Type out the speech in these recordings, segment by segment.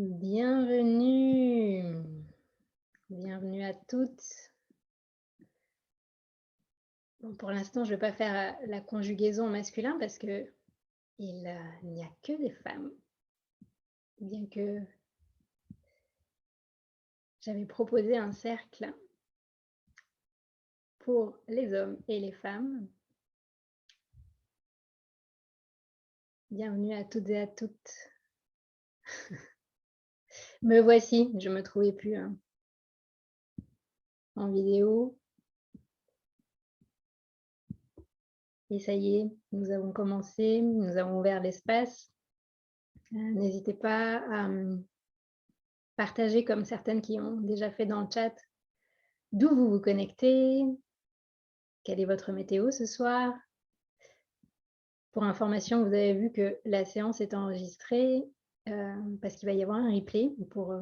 Bienvenue, bienvenue à toutes. Bon, pour l'instant, je ne vais pas faire la conjugaison au masculin parce que il n'y a que des femmes. Bien que j'avais proposé un cercle pour les hommes et les femmes. Bienvenue à toutes et à toutes. Me voici, je me trouvais plus en vidéo. Et ça y est, nous avons commencé, nous avons ouvert l'espace. N'hésitez pas à partager comme certaines qui ont déjà fait dans le chat d'où vous vous connectez, quelle est votre météo ce soir. Pour information, vous avez vu que la séance est enregistrée parce qu'il va y avoir un replay pour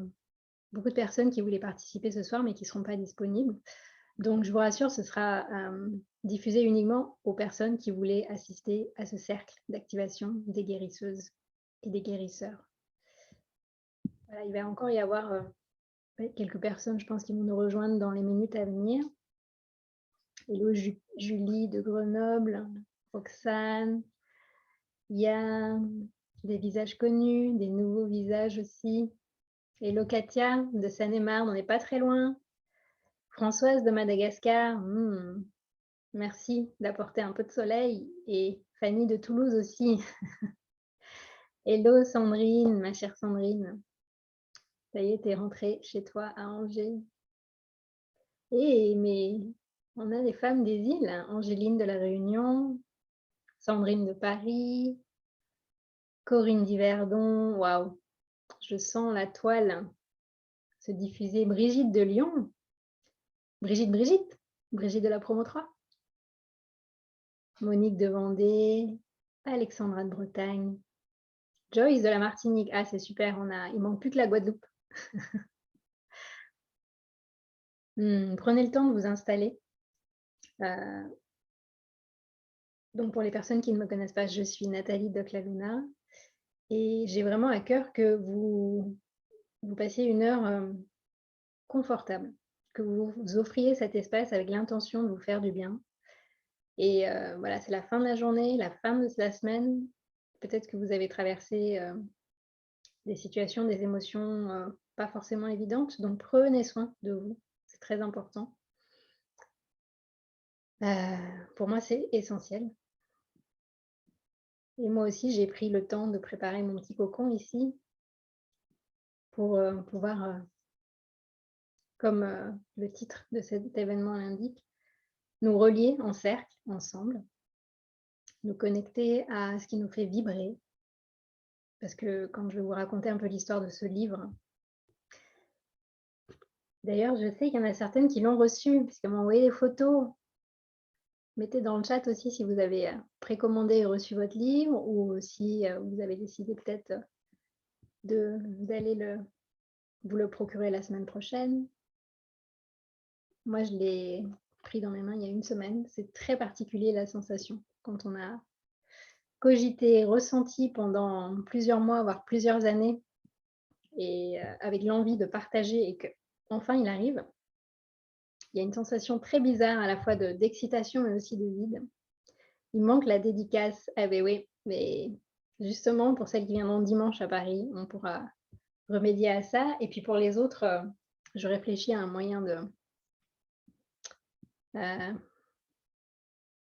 beaucoup de personnes qui voulaient participer ce soir mais qui ne seront pas disponibles. Donc je vous rassure, ce sera diffusé uniquement aux personnes qui voulaient assister à ce cercle d'activation des guérisseuses et des guérisseurs. Voilà, il va encore y avoir quelques personnes, je pense, qui vont nous rejoindre dans les minutes à venir. Hello Julie de Grenoble, Roxane, il y a des visages connus, des nouveaux visages aussi. Hello Katia de Seine-et-Marne, on n'est pas très loin. Françoise de Madagascar, merci d'apporter un peu de soleil. Et Fanny de Toulouse aussi. Hello Sandrine, ma chère Sandrine. Ça y est, t'es rentrée chez toi à Angers. Mais on a des femmes des îles, hein. Angéline de la Réunion, Sandrine de Paris, Corinne d'Yverdon, waouh, je sens la toile se diffuser. Brigitte de Lyon, Brigitte de la promo 3, Monique de Vendée, Alexandra de Bretagne, Joyce de la Martinique. Ah, c'est super, il manque plus que la Guadeloupe. Prenez le temps de vous installer. Donc, pour les personnes qui ne me connaissent pas, je suis Nathalie Doclaluna et j'ai vraiment à cœur que vous passiez une heure confortable, que vous vous offriez cet espace avec l'intention de vous faire du bien. Et voilà, c'est la fin de la journée, la fin de la semaine. Peut-être que vous avez traversé des situations, des émotions pas forcément évidentes. Donc, prenez soin de vous. C'est très important. Pour moi, c'est essentiel. Et moi aussi, j'ai pris le temps de préparer mon petit cocon ici pour pouvoir, comme le titre de cet événement l'indique, nous relier en cercle, ensemble, nous connecter à ce qui nous fait vibrer. Parce que quand je vais vous raconter un peu l'histoire de ce livre, d'ailleurs, je sais qu'il y en a certaines qui l'ont reçu, puisqu'elles m'ont envoyé des photos. Mettez dans le chat aussi si vous avez précommandé et reçu votre livre ou si vous avez décidé peut-être d'aller vous le procurer la semaine prochaine. Moi, je l'ai pris dans mes mains il y a une semaine. C'est très particulier la sensation quand on a cogité, ressenti pendant plusieurs mois, voire plusieurs années, et avec l'envie de partager et qu'enfin il arrive. Il y a une sensation très bizarre à la fois d'excitation mais aussi de vide. Il manque la dédicace. Ah ben oui, mais justement, pour celles qui viendront dimanche à Paris, on pourra remédier à ça. Et puis pour les autres, je réfléchis à un moyen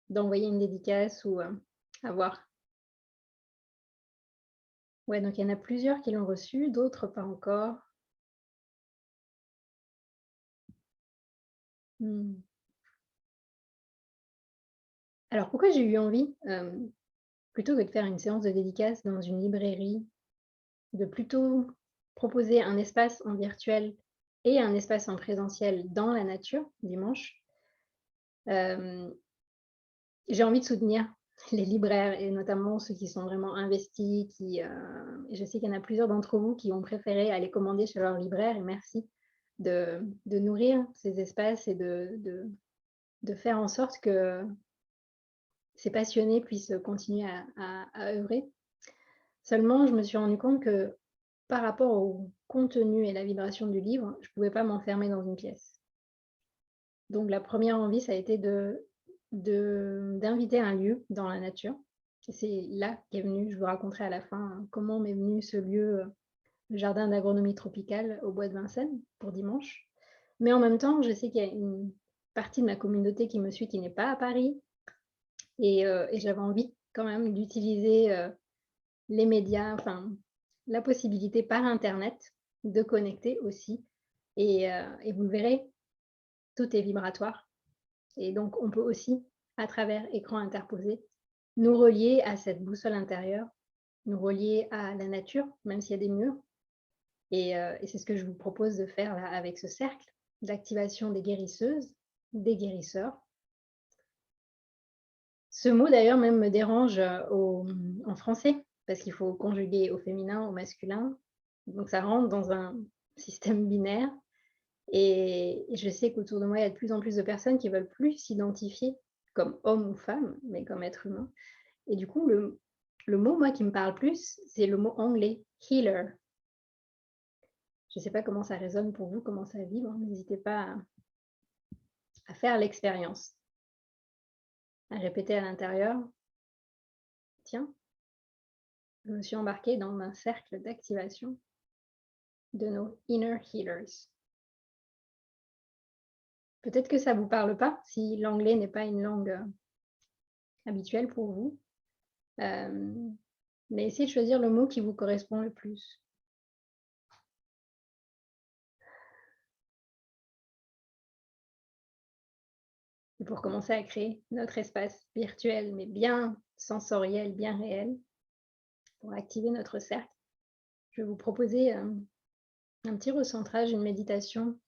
d'envoyer une dédicace ou à voir. Ouais, donc il y en a plusieurs qui l'ont reçu, d'autres pas encore. Alors pourquoi j'ai eu envie, plutôt que de faire une séance de dédicace dans une librairie, de plutôt proposer un espace en virtuel et un espace en présentiel dans la nature, dimanche. J'ai envie de soutenir les libraires et notamment ceux qui sont vraiment investis, je sais qu'il y en a plusieurs d'entre vous qui ont préféré aller commander chez leur libraire et merci de nourrir ces espaces et de faire en sorte que ces passionnés puissent continuer à œuvrer. Seulement, je me suis rendu compte que par rapport au contenu et la vibration du livre, je ne pouvais pas m'enfermer dans une pièce. Donc la première envie, ça a été d'inviter un lieu dans la nature. C'est là qu'est venu, je vous raconterai à la fin comment m'est venu ce lieu, le jardin d'agronomie tropicale au bois de Vincennes pour dimanche. Mais en même temps, je sais qu'il y a une partie de ma communauté qui me suit qui n'est pas à Paris et j'avais envie quand même d'utiliser les médias, enfin la possibilité par internet de connecter aussi et vous le verrez, tout est vibratoire et donc on peut aussi, à travers écran interposé, nous relier à cette boussole intérieure, nous relier à la nature, même s'il y a des murs et c'est ce que je vous propose de faire là avec ce cercle d'activation des guérisseuses, des guérisseurs. Ce mot d'ailleurs même me dérange, en français parce qu'il faut conjuguer au féminin, au masculin, donc ça rentre dans un système binaire et je sais qu'autour de moi, il y a de plus en plus de personnes qui veulent plus s'identifier comme homme ou femme, mais comme être humain et du coup le mot, moi, qui me parle plus, c'est le mot anglais, healer. Je ne sais pas comment ça résonne pour vous, comment ça vibre, n'hésitez pas à faire l'expérience, à répéter à l'intérieur: «Tiens, je me suis embarquée dans un cercle d'activation de nos inner healers». Peut-être que ça ne vous parle pas, si l'anglais n'est pas une langue habituelle pour vous, mais essayez de choisir le mot qui vous correspond le plus. Et pour commencer à créer notre espace virtuel, mais bien sensoriel, bien réel, pour activer notre cercle, je vais vous proposer un petit recentrage, une méditation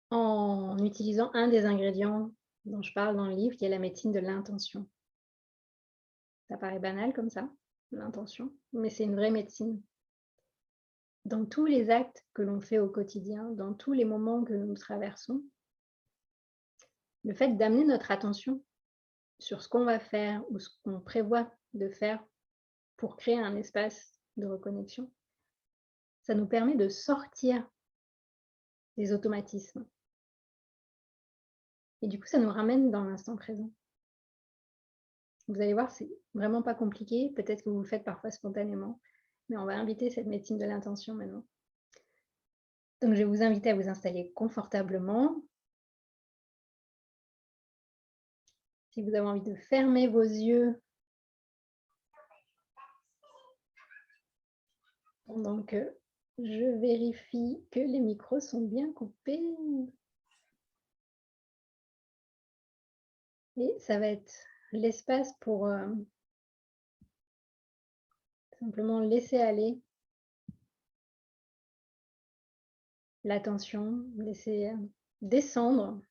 en utilisant un des ingrédients dont je parle dans le livre, qui est la médecine de l'intention. Ça paraît banal comme ça, l'intention, mais c'est une vraie médecine. Dans tous les actes que l'on fait au quotidien, dans tous les moments que nous traversons, le fait d'amener notre attention sur ce qu'on va faire ou ce qu'on prévoit de faire pour créer un espace de reconnexion, ça nous permet de sortir des automatismes. Et du coup, ça nous ramène dans l'instant présent. Vous allez voir, c'est vraiment pas compliqué. Peut-être que vous le faites parfois spontanément, mais on va inviter cette médecine de l'intention maintenant. Donc, je vais vous inviter à vous installer confortablement. Si vous avez envie de fermer vos yeux pendant que je vérifie que les micros sont bien coupés. Et ça va être l'espace pour simplement laisser aller l'attention, laisser descendre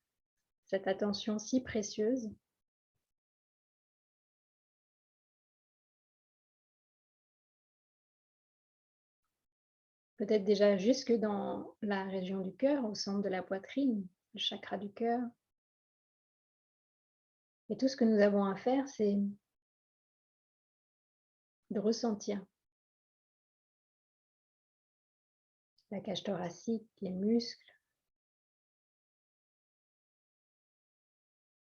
cette attention si précieuse. Peut-être déjà jusque dans la région du cœur, au centre de la poitrine, le chakra du cœur. Et tout ce que nous avons à faire, c'est de ressentir la cage thoracique, les muscles,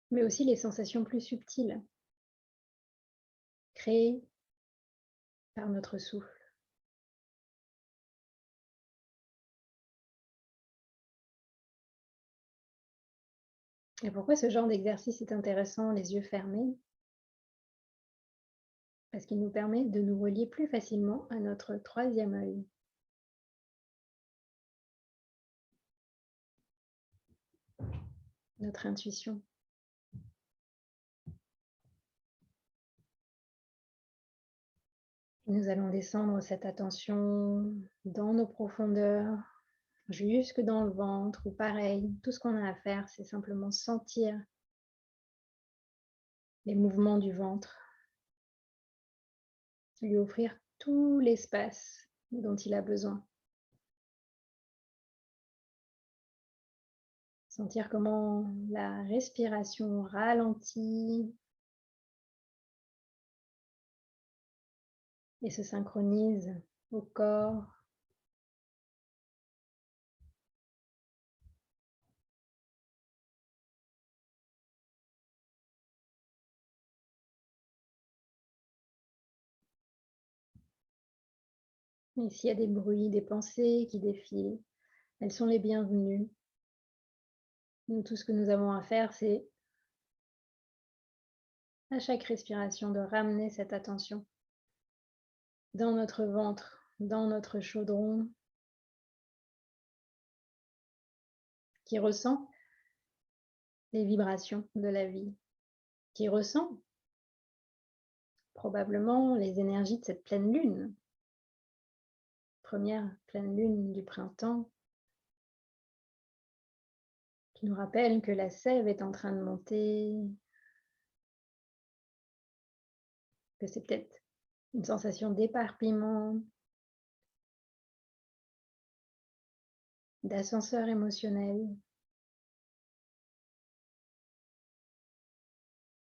mais aussi les sensations plus subtiles, créées par notre souffle. Et pourquoi ce genre d'exercice est intéressant, les yeux fermés? Parce qu'il nous permet de nous relier plus facilement à notre troisième œil. Notre intuition. Nous allons descendre cette attention dans nos profondeurs, jusque dans le ventre, ou pareil, tout ce qu'on a à faire, c'est simplement sentir les mouvements du ventre, lui offrir tout l'espace dont il a besoin. Sentir comment la respiration ralentit et se synchronise au corps Et s'il y a des bruits, des pensées qui défilent, elles sont les bienvenues. Nous, tout ce que nous avons à faire, c'est à chaque respiration de ramener cette attention dans notre ventre, dans notre chaudron, qui ressent les vibrations de la vie, qui ressent probablement les énergies de cette pleine lune, première pleine lune du printemps, qui nous rappelle que la sève est en train de monter, que c'est peut-être une sensation d'éparpillement, d'ascenseur émotionnel.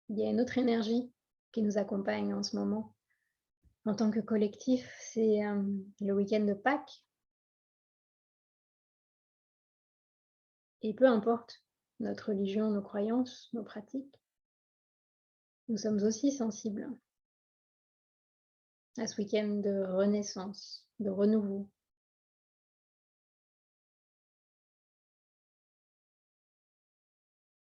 Il y a une autre énergie qui nous accompagne en ce moment. En tant que collectif, c'est le week-end de Pâques. Et peu importe notre religion, nos croyances, nos pratiques, nous sommes aussi sensibles à ce week-end de renaissance, de renouveau.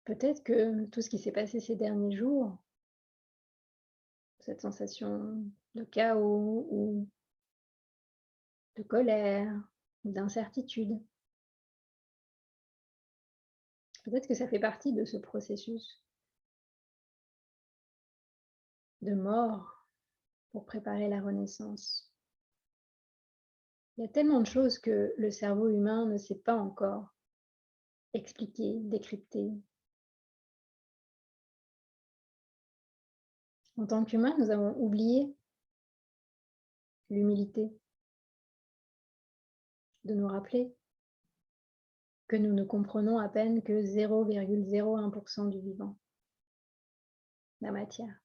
Peut-être que tout ce qui s'est passé ces derniers jours, cette sensation de chaos ou de colère, d'incertitude, peut-être que ça fait partie de ce processus de mort pour préparer la renaissance. Il y a tellement de choses que le cerveau humain ne sait pas encore expliquer, décrypter. En tant qu'humains, nous avons oublié l'humilité, de nous rappeler que nous ne comprenons à peine que 0,01% du vivant, la matière.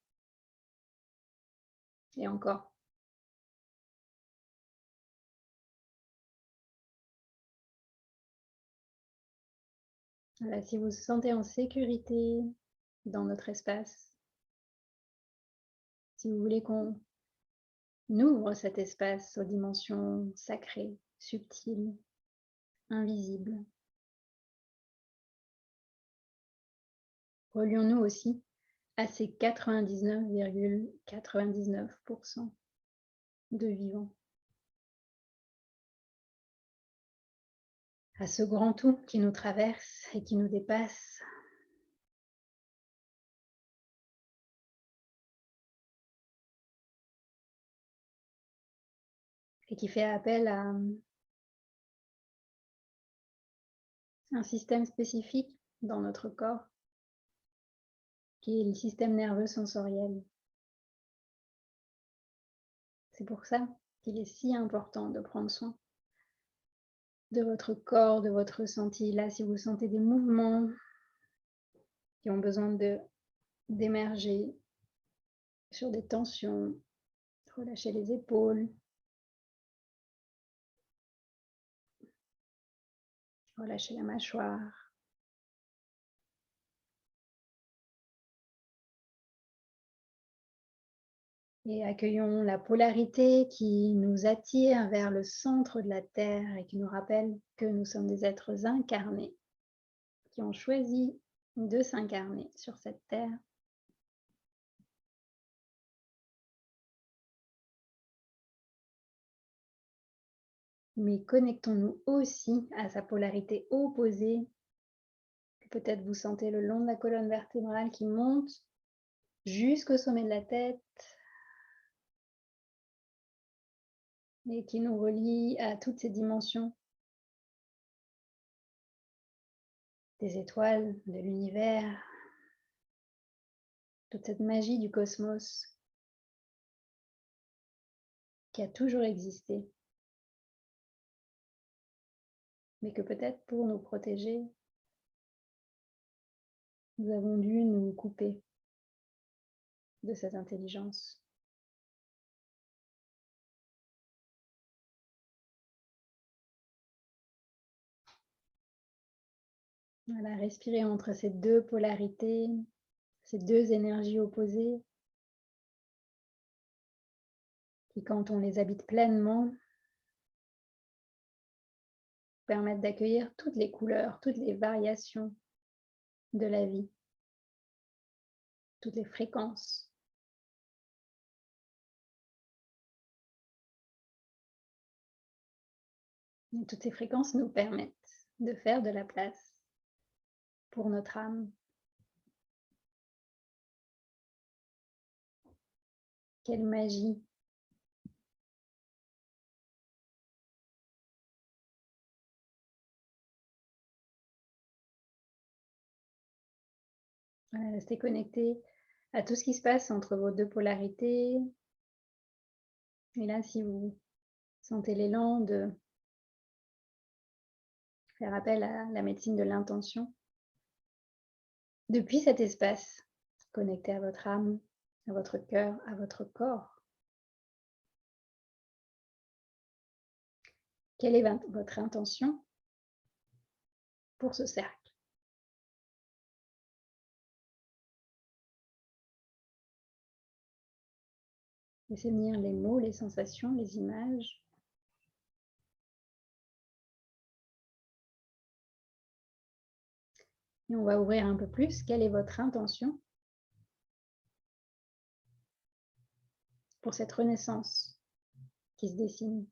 Et encore. Voilà, si vous vous sentez en sécurité dans notre espace, si vous voulez qu'on ouvre cet espace aux dimensions sacrées, subtiles, invisibles, relions-nous aussi à ces 99,99% de vivants, à ce grand tout qui nous traverse et qui nous dépasse, et qui fait appel à un système spécifique dans notre corps, qui est le système nerveux sensoriel. C'est pour ça qu'il est si important de prendre soin de votre corps, de votre ressenti. Là, si vous sentez des mouvements qui ont besoin d'émerger sur des tensions, relâchez les épaules, relâchez la mâchoire. Et accueillons la polarité qui nous attire vers le centre de la Terre et qui nous rappelle que nous sommes des êtres incarnés, qui ont choisi de s'incarner sur cette Terre. Mais connectons-nous aussi à sa polarité opposée, que peut-être vous sentez le long de la colonne vertébrale qui monte jusqu'au sommet de la tête et qui nous relie à toutes ces dimensions des étoiles, de l'univers, toute cette magie du cosmos qui a toujours existé, mais que peut-être pour nous protéger, nous avons dû nous couper de cette intelligence. Voilà, respirer entre ces deux polarités, ces deux énergies opposées, qui quand on les habite pleinement, permettre d'accueillir toutes les couleurs, toutes les variations de la vie, toutes les fréquences. Et toutes ces fréquences nous permettent de faire de la place pour notre âme. Quelle magie! Voilà, restez connecté à tout ce qui se passe entre vos deux polarités. Et là, si vous sentez l'élan de faire appel à la médecine de l'intention, depuis cet espace, connecté à votre âme, à votre cœur, à votre corps, quelle est votre intention pour ce cercle? Laissez venir les mots, les sensations, les images. Et on va ouvrir un peu plus. Quelle est votre intention pour cette renaissance qui se dessine?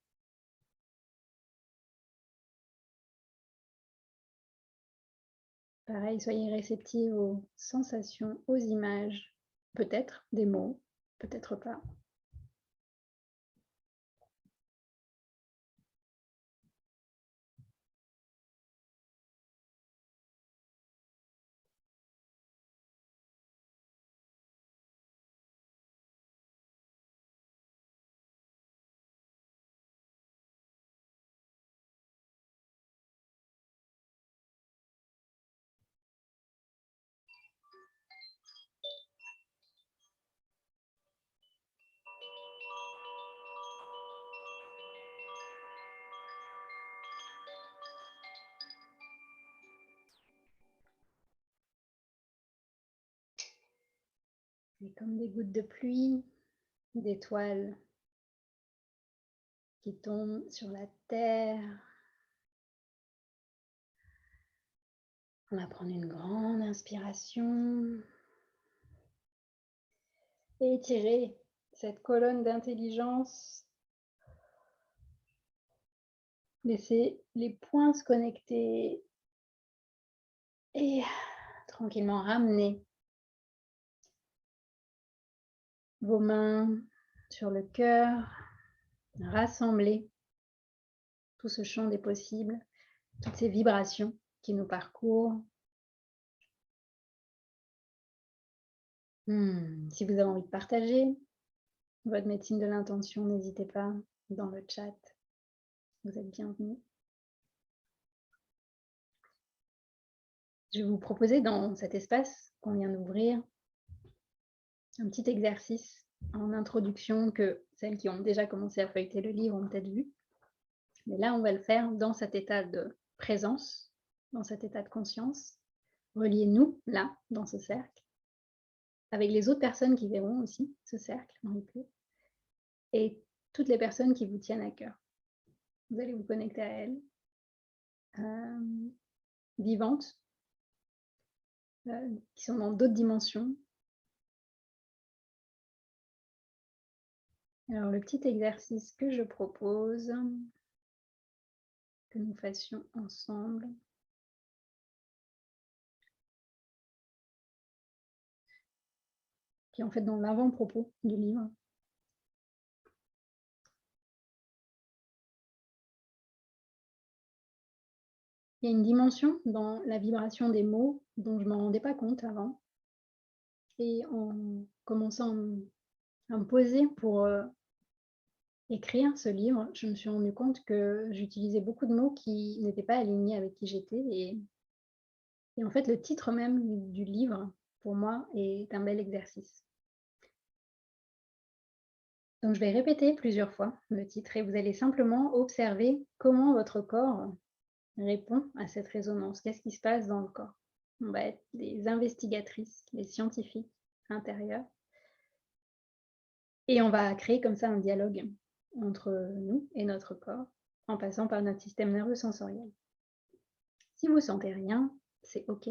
Pareil, soyez réceptifs aux sensations, aux images, peut-être des mots, peut-être pas. C'est comme des gouttes de pluie, d'étoiles qui tombent sur la terre. On va prendre une grande inspiration et étirer cette colonne d'intelligence. Laissez les points se connecter et tranquillement ramener vos mains sur le cœur, rassembler tout ce champ des possibles, toutes ces vibrations qui nous parcourent. Si vous avez envie de partager votre médecine de l'intention, n'hésitez pas dans le chat. Vous êtes bienvenus. Je vais vous proposer dans cet espace qu'on vient d'ouvrir un petit exercice en introduction que celles qui ont déjà commencé à feuilleter le livre ont peut-être vu. Mais là, on va le faire dans cet état de présence, dans cet état de conscience. Reliez-nous, là, dans ce cercle, avec les autres personnes qui verront aussi ce cercle en replay, et toutes les personnes qui vous tiennent à cœur. Vous allez vous connecter à elles, vivantes, qui sont dans d'autres dimensions. Alors, le petit exercice que je propose, que nous fassions ensemble, qui est en fait dans l'avant-propos du livre. Il y a une dimension dans la vibration des mots dont je ne m'en rendais pas compte avant. Et en commençant à me poser pour écrire ce livre, je me suis rendu compte que j'utilisais beaucoup de mots qui n'étaient pas alignés avec qui j'étais. Et en fait, le titre même du livre, pour moi, est un bel exercice. Donc, je vais répéter plusieurs fois le titre et vous allez simplement observer comment votre corps répond à cette résonance. Qu'est-ce qui se passe dans le corps? On va être des investigatrices, des scientifiques intérieurs. Et on va créer comme ça un dialogue entre nous et notre corps, en passant par notre système nerveux sensoriel. Si vous sentez rien, c'est OK.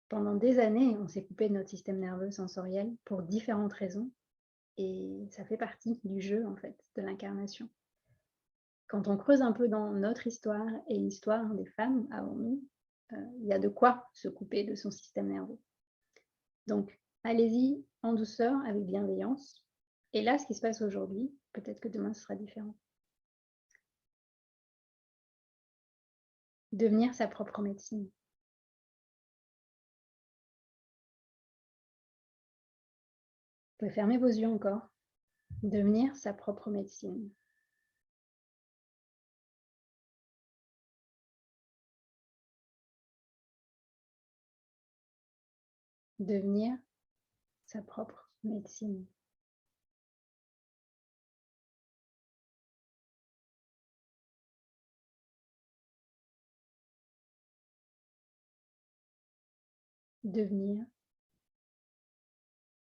Pendant des années, on s'est coupé de notre système nerveux sensoriel pour différentes raisons et ça fait partie du jeu, en fait, de l'incarnation. Quand on creuse un peu dans notre histoire et l'histoire des femmes avant nous, il y a de quoi se couper de son système nerveux. Donc, allez-y en douceur, avec bienveillance. Et là, ce qui se passe aujourd'hui, peut-être que demain, ce sera différent. Devenir sa propre médecine. Vous pouvez fermer vos yeux encore. Devenir sa propre médecine. Devenir sa propre médecine. Devenir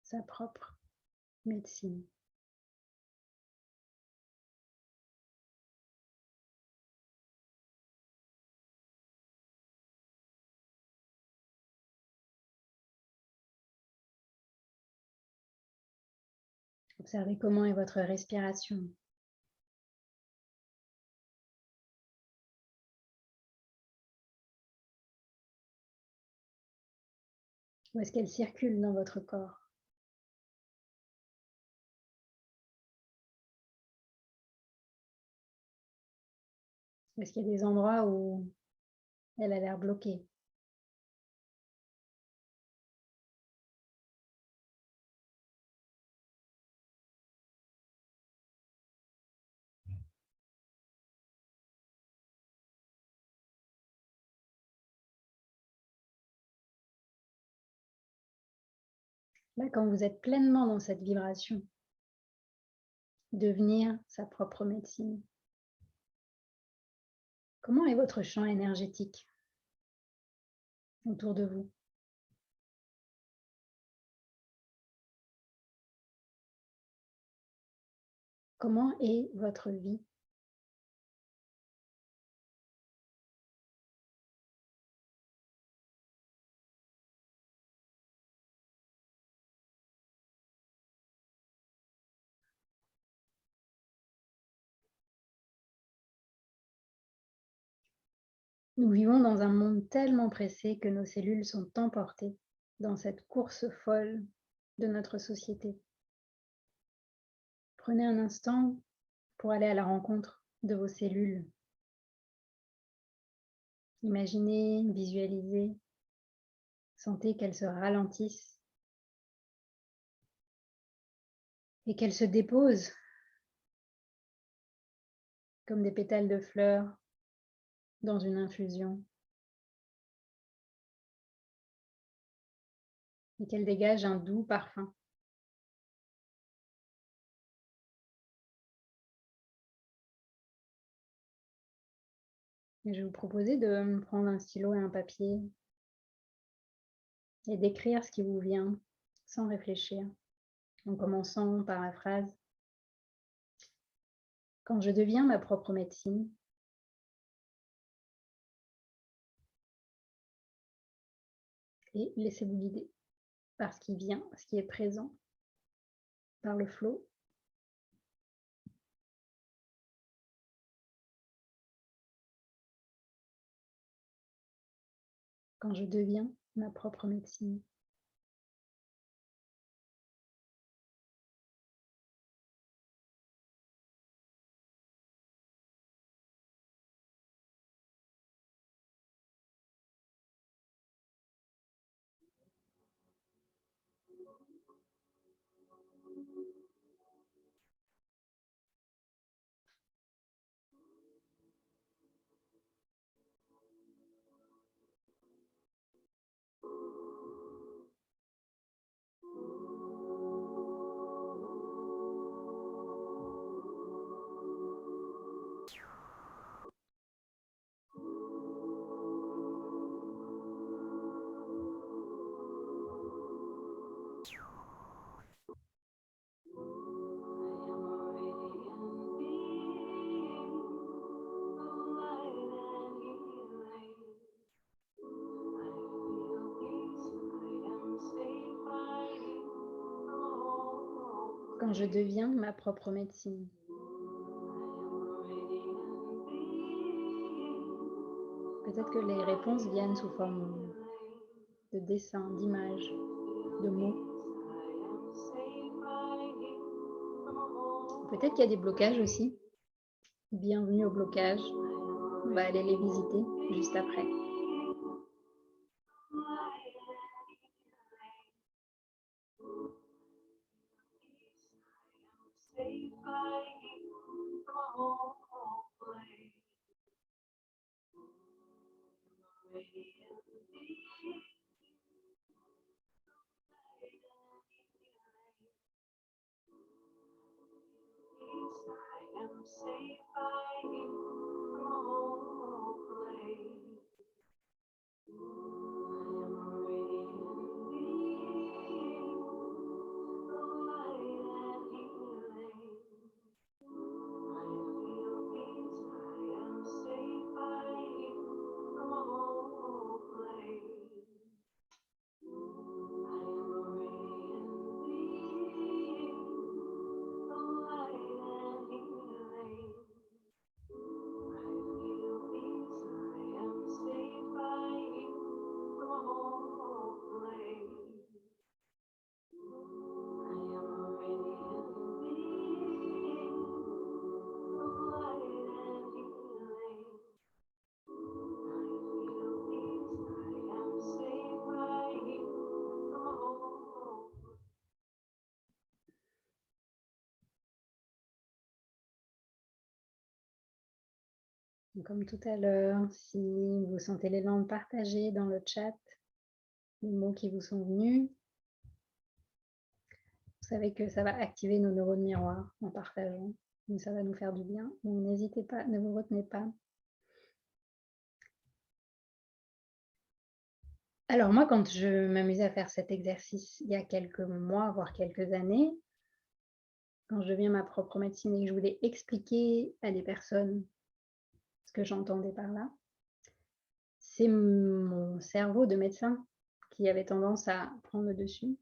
sa propre médecine. Observez comment est votre respiration. Où est-ce qu'elle circule dans votre corps? Est-ce qu'il y a des endroits où elle a l'air bloquée? Là, quand vous êtes pleinement dans cette vibration, devenir sa propre médecine. Comment est votre champ énergétique autour de vous? Comment est votre vie? Nous vivons dans un monde tellement pressé que nos cellules sont emportées dans cette course folle de notre société. Prenez un instant pour aller à la rencontre de vos cellules. Imaginez, visualisez, sentez qu'elles se ralentissent et qu'elles se déposent comme des pétales de fleurs dans une infusion et qu'elles dégagent un doux parfum. Et je vais vous proposer de prendre un stylo et un papier et d'écrire ce qui vous vient sans réfléchir, en commençant par la phrase: quand je deviens ma propre médecine, et laissez-vous guider par ce qui vient, ce qui est présent, par le flot. Quand je deviens ma propre médecine. Quand je deviens ma propre médecine. Peut-être que les réponses viennent sous forme de dessins, d'images, de mots. Peut-être qu'il y a des blocages aussi. Bienvenue au blocage. On va aller les visiter juste après. Comme tout à l'heure, si vous sentez l'élan partagé dans le chat, les mots qui vous sont venus, vous savez que ça va activer nos neurones miroirs en partageant. Donc ça va nous faire du bien. Donc n'hésitez pas, ne vous retenez pas. Alors moi, quand je m'amusais à faire cet exercice il y a quelques mois, voire quelques années, quand je deviens ma propre médecine et que je voulais expliquer à des personnes ce que j'entendais par là, c'est mon cerveau de médecin qui avait tendance à prendre le dessus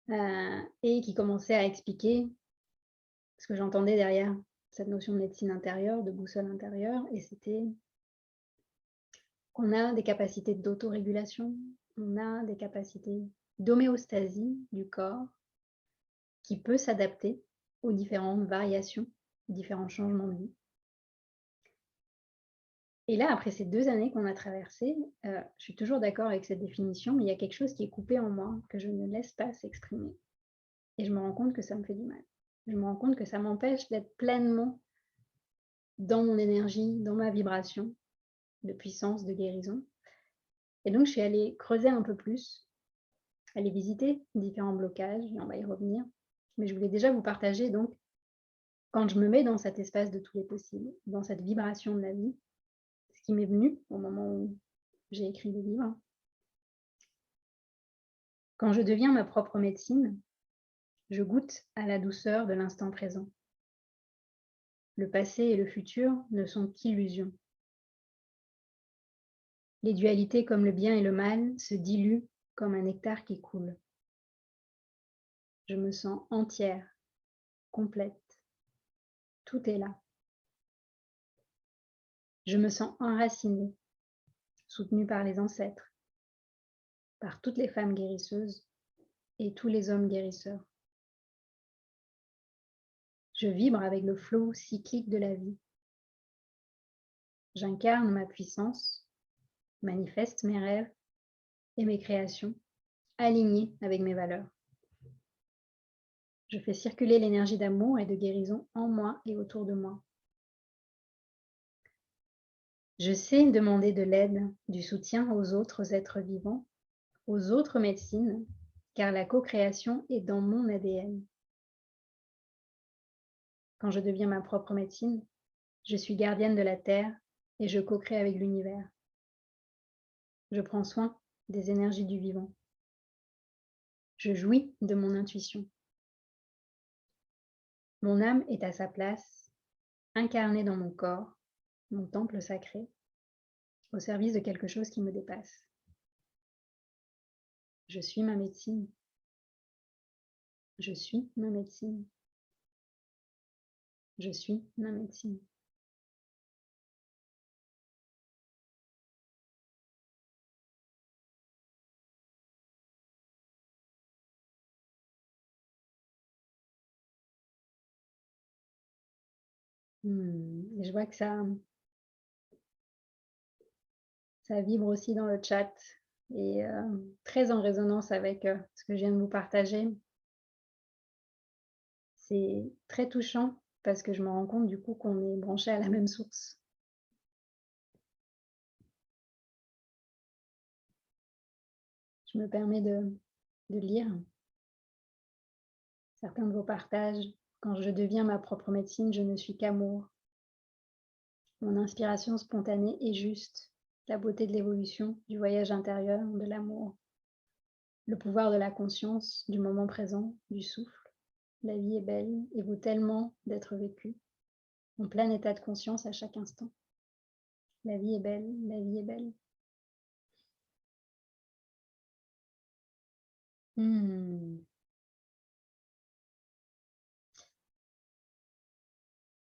et qui commençait à expliquer ce que j'entendais derrière cette notion de médecine intérieure, de boussole intérieure, et c'était qu'on a des capacités d'autorégulation, on a des capacités d'homéostasie du corps qui peut s'adapter aux différentes variations, différents changements de vie. Et là, après ces 2 années qu'on a traversées, je suis toujours d'accord avec cette définition, mais il y a quelque chose qui est coupé en moi, que je ne laisse pas s'exprimer. Et je me rends compte que ça me fait du mal. Je me rends compte que ça m'empêche d'être pleinement dans mon énergie, dans ma vibration de puissance, de guérison. Et donc, je suis allée creuser un peu plus, aller visiter différents blocages, et on va y revenir. Mais je voulais déjà vous partager, donc, quand je me mets dans cet espace de tous les possibles, dans cette vibration de la vie, ce qui m'est venu au moment où j'ai écrit le livre. Quand je deviens ma propre médecine, je goûte à la douceur de l'instant présent. Le passé et le futur ne sont qu'illusions. Les dualités comme le bien et le mal se diluent comme un nectar qui coule. Je me sens entière, complète. Tout est là. Je me sens enracinée, soutenue par les ancêtres, par toutes les femmes guérisseuses et tous les hommes guérisseurs. Je vibre avec le flot cyclique de la vie. J'incarne ma puissance, manifeste mes rêves et mes créations, alignées avec mes valeurs. Je fais circuler l'énergie d'amour et de guérison en moi et autour de moi. Je sais demander de l'aide, du soutien aux autres êtres vivants, aux autres médecines, car la co-création est dans mon ADN. Quand je deviens ma propre médecine, je suis gardienne de la Terre et je co-crée avec l'univers. Je prends soin des énergies du vivant. Je jouis de mon intuition. Mon âme est à sa place, incarnée dans mon corps, mon temple sacré, au service de quelque chose qui me dépasse. Je suis ma médecine. Je suis ma médecine. Je suis ma médecine. Et je vois que ça vibre aussi dans le chat et très en résonance avec, ce que je viens de vous partager. C'est très touchant parce que je me rends compte du coup qu'on est branchés à la même source. Je me permets de lire certains de vos partages. Quand je deviens ma propre médecine, je ne suis qu'amour. Mon inspiration spontanée est juste. La beauté de l'évolution, du voyage intérieur, de l'amour. Le pouvoir de la conscience, du moment présent, du souffle. La vie est belle et vaut tellement d'être vécue, en plein état de conscience à chaque instant. La vie est belle, la vie est belle.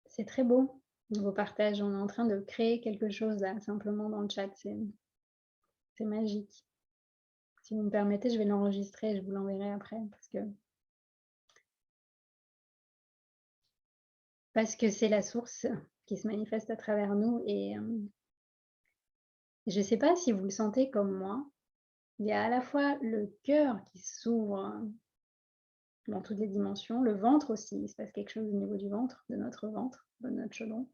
C'est très beau, vos partages. On est en train de créer quelque chose là, simplement dans le chat. C'est magique. Si vous me permettez, je vais l'enregistrer et je vous l'enverrai après parce que c'est la source qui se manifeste à travers nous et je ne sais pas si vous le sentez comme moi. Il y a à la fois le cœur qui s'ouvre dans toutes les dimensions, le ventre aussi, il se passe quelque chose au niveau du ventre, de notre chaudron.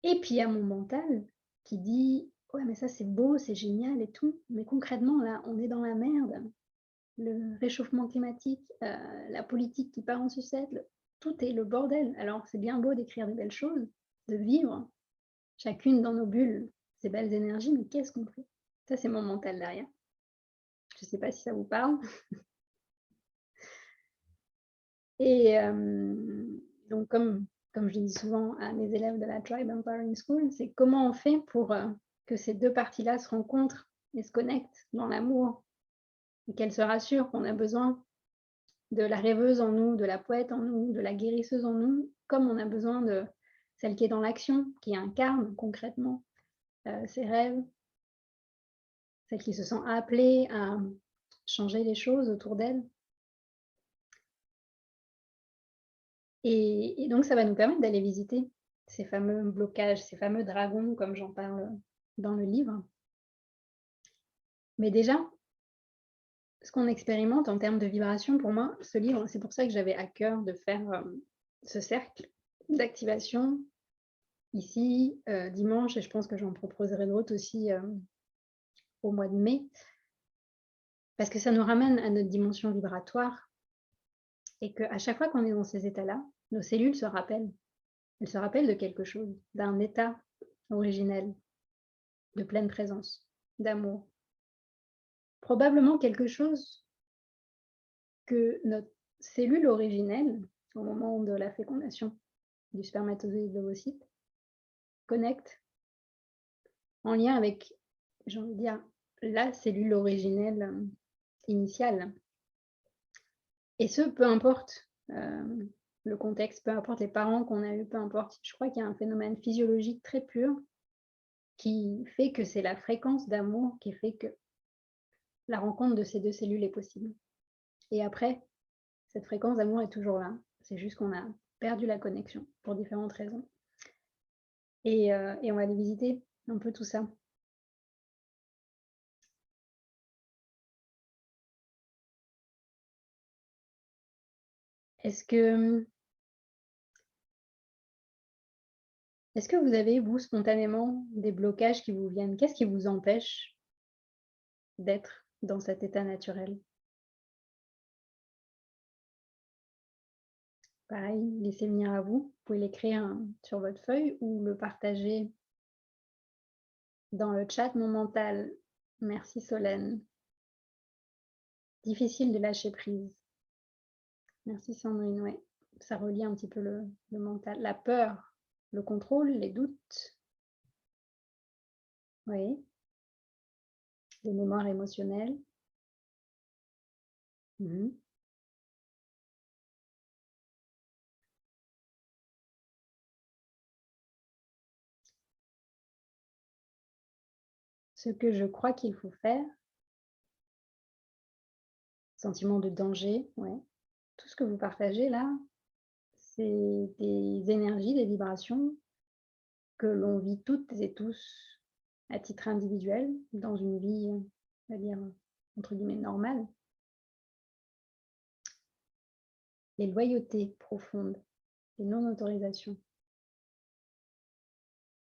Et puis il y a mon mental qui dit ouais mais ça c'est beau, c'est génial et tout, mais concrètement là on est dans la merde. Le réchauffement climatique, la politique qui part en sucette, tout est le bordel. Alors c'est bien beau d'écrire des belles choses, de vivre chacune dans nos bulles ces belles énergies, mais qu'est-ce qu'on fait? Ça c'est mon mental derrière. Je ne sais pas si ça vous parle. Et donc comme je dis souvent à mes élèves de la Tribe Empowering School, c'est comment on fait pour que ces deux parties-là se rencontrent et se connectent dans l'amour et qu'elles se rassurent qu'on a besoin de la rêveuse en nous, de la poète en nous, de la guérisseuse en nous, comme on a besoin de celle qui est dans l'action, qui incarne concrètement ses rêves, celle qui se sent appelée à changer les choses autour d'elle. Et donc, ça va nous permettre d'aller visiter ces fameux blocages, ces fameux dragons, comme j'en parle dans le livre. Mais déjà, ce qu'on expérimente en termes de vibration, pour moi, ce livre, c'est pour ça que j'avais à cœur de faire ce cercle d'activation ici, dimanche, et je pense que j'en proposerai d'autres aussi au mois de mai, parce que ça nous ramène à notre dimension vibratoire, et qu'à chaque fois qu'on est dans ces états-là, nos cellules se rappellent. Elles se rappellent de quelque chose, d'un état originel, de pleine présence, d'amour. Probablement quelque chose que notre cellule originelle, au moment de la fécondation du spermatozoïde et de l'ovocyte, connecte en lien avec, j'ai envie de dire, la cellule originelle initiale. Et ce, peu importe le contexte, peu importe les parents qu'on a eus, peu importe. Je crois qu'il y a un phénomène physiologique très pur qui fait que c'est la fréquence d'amour qui fait que la rencontre de ces deux cellules est possible. Et après, cette fréquence d'amour est toujours là. C'est juste qu'on a perdu la connexion pour différentes raisons. Et on va aller visiter un peu tout ça. Est-ce que vous avez, vous, spontanément, des blocages qui vous viennent? Qu'est-ce qui vous empêche d'être dans cet état naturel? Pareil, laissez venir à vous. Vous pouvez l'écrire sur votre feuille ou le partager dans le chat. Mon mental, merci Solène. Difficile de lâcher prise. Merci Sandrine, ouais. Ça relie un petit peu le mental. La peur, le contrôle, les doutes. Oui. Les mémoires émotionnelles. Mmh. Ce que je crois qu'il faut faire, sentiment de danger, ouais. Tout ce que vous partagez là, c'est des énergies, des vibrations que l'on vit toutes et tous à titre individuel dans une vie, on va dire, entre guillemets «normale». Les loyautés profondes, les non-autorisations.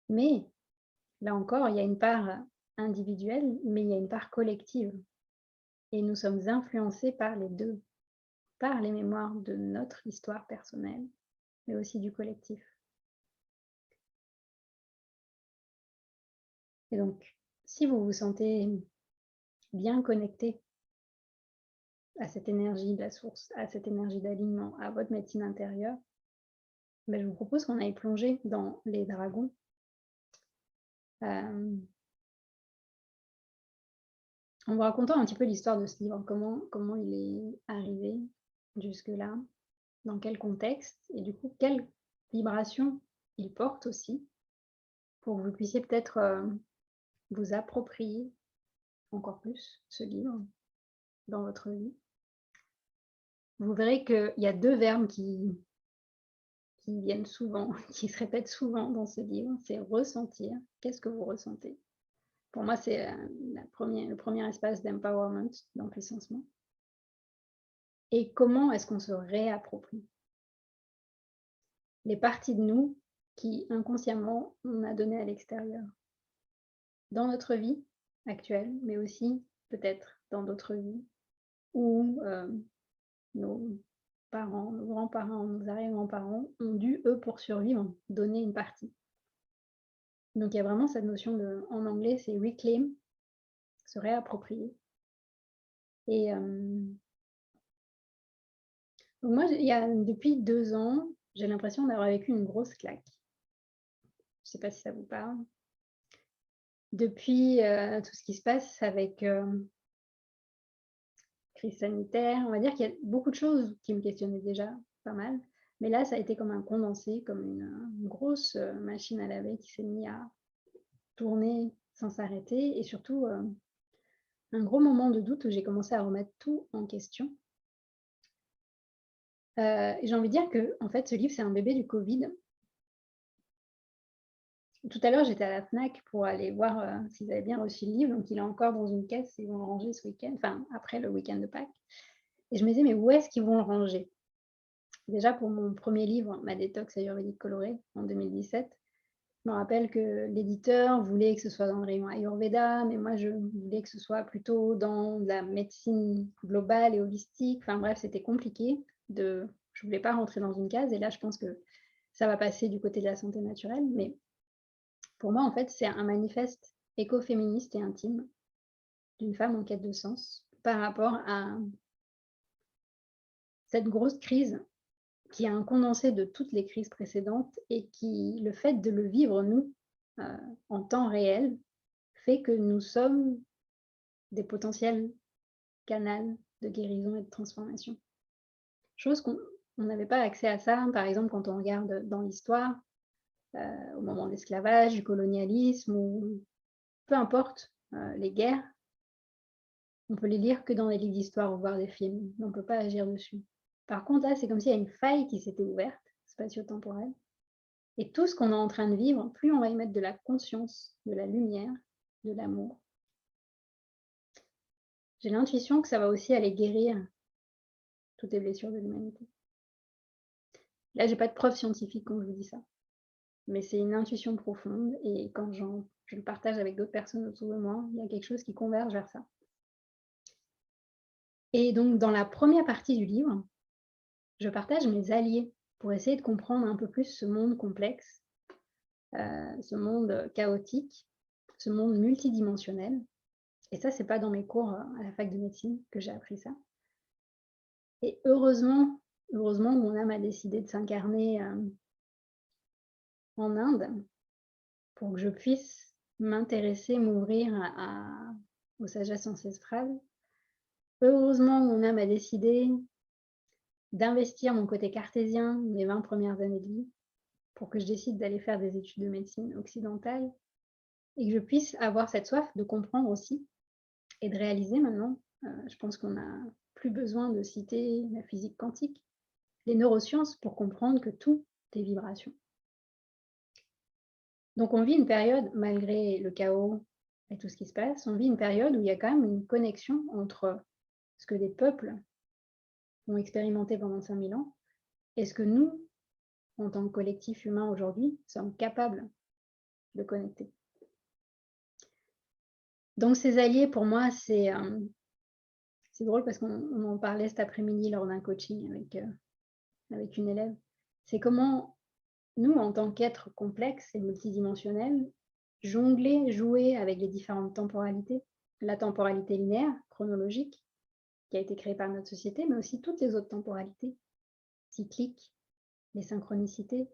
Mais là encore, il y a une part individuelle, mais il y a une part collective et nous sommes influencés par les 2, par les mémoires de notre histoire personnelle, mais aussi du collectif. Et donc, si vous vous sentez bien connecté à cette énergie de la source, à cette énergie d'alignement, à votre médecine intérieure, ben, je vous propose qu'on aille plonger dans les dragons. En vous racontant un petit peu l'histoire de ce livre, comment il est arrivé jusque-là, dans quel contexte et du coup, quelle vibration il porte aussi, pour que vous puissiez peut-être, vous approprier encore plus ce livre dans votre vie. Vous verrez qu'il y a 2 verbes qui viennent souvent, qui se répètent souvent dans ce livre, c'est ressentir. Qu'est-ce que vous ressentez? Pour moi, c'est, le premier espace d'empowerment, d'empuissancement. Et comment est-ce qu'on se réapproprie les parties de nous qui, inconsciemment, on a donné à l'extérieur? Dans notre vie actuelle, mais aussi peut-être dans d'autres vies où, nos parents, nos grands-parents, nos arrière-grands-parents ont dû, eux, pour survivre, donner une partie. Donc il y a vraiment cette notion de, en anglais, c'est reclaim, se réapproprier. Et donc moi, il y a depuis 2 ans, j'ai l'impression d'avoir vécu une grosse claque. Je ne sais pas si ça vous parle. Depuis tout ce qui se passe avec crise sanitaire, on va dire qu'il y a beaucoup de choses qui me questionnaient déjà pas mal. Mais là, ça a été comme un condensé, comme une grosse machine à laver qui s'est mise à tourner sans s'arrêter et surtout un gros moment de doute où j'ai commencé à remettre tout en question. Et j'ai envie de dire que en fait, ce livre, c'est un bébé du Covid. Tout à l'heure, j'étais à la Fnac pour aller voir s'ils avaient bien reçu le livre. Donc, il est encore dans une caisse, ils vont le ranger ce week-end, enfin après le week-end de Pâques. Et je me disais, mais où est-ce qu'ils vont le ranger? Déjà, pour mon premier livre, Ma détox ayurvédique colorée, en 2017, je me rappelle que l'éditeur voulait que ce soit dans le rayon Ayurveda, mais moi, je voulais que ce soit plutôt dans la médecine globale et holistique. Enfin bref, c'était compliqué. Je ne voulais pas rentrer dans une case. Et là, je pense que ça va passer du côté de la santé naturelle. Mais pour moi, en fait, c'est un manifeste écoféministe et intime d'une femme en quête de sens par rapport à cette grosse crise qui est un condensé de toutes les crises précédentes et qui, le fait de le vivre, nous, en temps réel, fait que nous sommes des potentiels canaux de guérison et de transformation. Chose qu'on n'avait pas accès à ça, par exemple, quand on regarde dans l'histoire, au moment de l'esclavage, du colonialisme, ou peu importe les guerres, on peut les lire que dans des livres d'histoire ou voir des films, mais on ne peut pas agir dessus. Par contre, là, c'est comme s'il y a une faille qui s'était ouverte, spatio-temporelle, et tout ce qu'on est en train de vivre, plus on va y mettre de la conscience, de la lumière, de l'amour. J'ai l'intuition que ça va aussi aller guérir toutes les blessures de l'humanité. Là, j'ai pas de preuves scientifiques quand je vous dis ça, mais c'est une intuition profonde et quand je le partage avec d'autres personnes autour de moi, il y a quelque chose qui converge vers ça. Et donc, dans la première partie du livre, je partage mes alliés pour essayer de comprendre un peu plus ce monde complexe, ce monde chaotique, ce monde multidimensionnel. Et ça, c'est pas dans mes cours à la fac de médecine que j'ai appris ça. Et heureusement, mon âme a décidé de s'incarner en Inde pour que je puisse m'intéresser, m'ouvrir aux sagesses ancestrales. heureusement, mon âme a décidé d'investir mon côté cartésien mes 20 premières années de vie pour que je décide d'aller faire des études de médecine occidentale et que je puisse avoir cette soif de comprendre aussi et de réaliser maintenant. Je pense qu'on n'a plus besoin de citer la physique quantique, les neurosciences pour comprendre que tout est vibration. Donc on vit une période, malgré le chaos et tout ce qui se passe, on vit une période où il y a quand même une connexion entre ce que les peuples ont expérimenté pendant 5000 ans et ce que nous, en tant que collectif humain aujourd'hui, sommes capables de connecter. Donc ces alliés, pour moi, c'est drôle parce qu'on en parlait cet après-midi lors d'un coaching avec une élève. C'est comment nous, en tant qu'êtres complexes et multidimensionnels, jongler, jouer avec les différentes temporalités, la temporalité linéaire, chronologique, qui a été créée par notre société, mais aussi toutes les autres temporalités, cycliques, les synchronicités,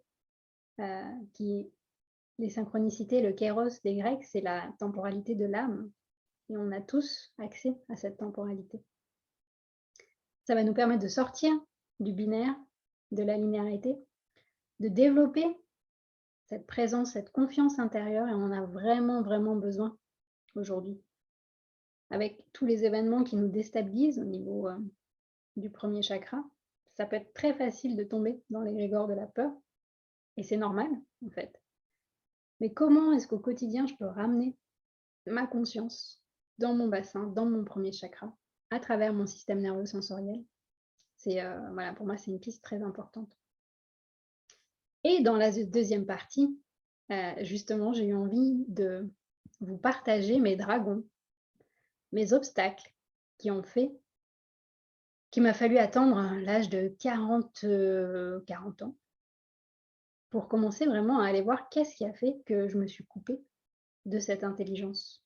les synchronicités, le kairos des Grecs, c'est la temporalité de l'âme, et on a tous accès à cette temporalité. Ça va nous permettre de sortir du binaire, de la linéarité, de développer cette présence, cette confiance intérieure, et on en a vraiment, vraiment besoin aujourd'hui. Avec tous les événements qui nous déstabilisent au niveau du premier chakra, ça peut être très facile de tomber dans l'égrégore de la peur, et c'est normal en fait. Mais comment est-ce qu'au quotidien, je peux ramener ma conscience dans mon bassin, dans mon premier chakra, à travers mon système nerveux sensoriel? C'est voilà, pour moi, c'est une piste très importante. Et dans la deuxième partie, justement, j'ai eu envie de vous partager mes dragons, mes obstacles qui ont fait qu'il m'a fallu attendre l'âge de 40 ans pour commencer vraiment à aller voir qu'est-ce qui a fait que je me suis coupée de cette intelligence.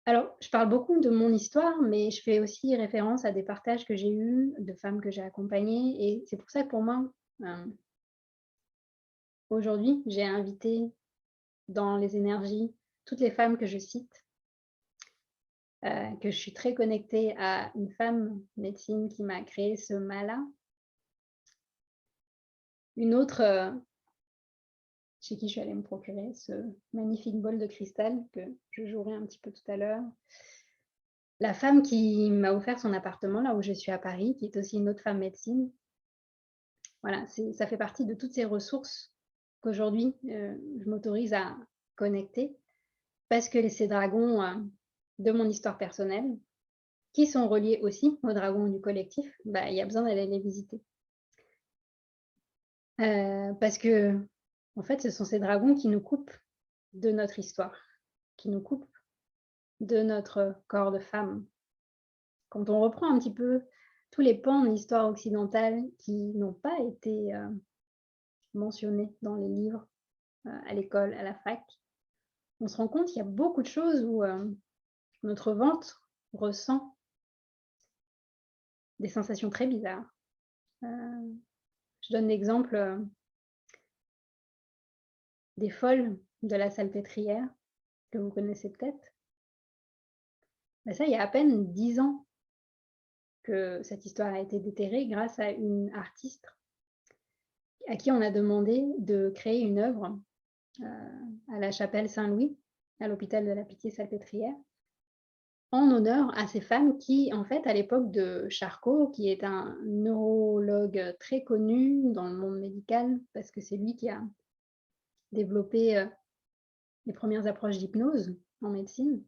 Alors, je parle beaucoup de mon histoire, mais je fais aussi référence à des partages que j'ai eus de femmes que j'ai accompagnées, et c'est pour ça que pour moi, aujourd'hui, j'ai invité dans les énergies toutes les femmes que je cite, que je suis très connectée à une femme médecine qui m'a créé ce mala, une autre chez qui je suis allée me procurer ce magnifique bol de cristal que je jouerai un petit peu tout à l'heure. La femme qui m'a offert son appartement, là où je suis à Paris, qui est aussi une autre femme médecine. Voilà, ça fait partie de toutes ces ressources qu'aujourd'hui, je m'autorise à connecter parce que ces dragons de mon histoire personnelle, qui sont reliés aussi aux dragons du collectif, il y a besoin d'aller les visiter. Parce que, en fait, ce sont ces dragons qui nous coupent de notre histoire, qui nous coupent de notre corps de femme. Quand on reprend un petit peu tous les pans de l'histoire occidentale qui n'ont pas été mentionnés dans les livres, à l'école, à la fac, on se rend compte qu'il y a beaucoup de choses où notre ventre ressent des sensations très bizarres. Je donne l'exemple des folles de la Salpêtrière, que vous connaissez peut-être. Ça, il y a à peine 10 ans que cette histoire a été déterrée grâce à une artiste à qui on a demandé de créer une œuvre à la chapelle Saint-Louis, à l'hôpital de la Pitié-Salpêtrière, en honneur à ces femmes qui, en fait, à l'époque de Charcot, qui est un neurologue très connu dans le monde médical, parce que c'est lui qui a développé les premières approches d'hypnose en médecine.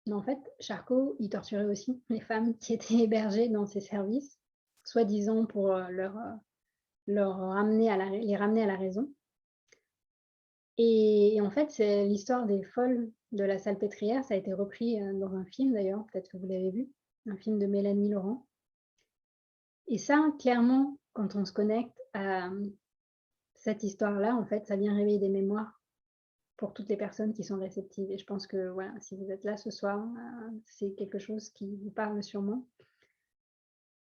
Mais en fait, Charcot, il torturait aussi les femmes qui étaient hébergées dans ses services, soi-disant pour les ramener à la raison. Et en fait, c'est l'histoire des folles de la Salpêtrière. Ça a été repris dans un film d'ailleurs, peut-être que vous l'avez vu, un film de Mélanie Laurent. Et ça, clairement, quand on se connecte à cette histoire-là, en fait, ça vient réveiller des mémoires pour toutes les personnes qui sont réceptives. Et je pense que voilà, si vous êtes là ce soir, c'est quelque chose qui vous parle sûrement.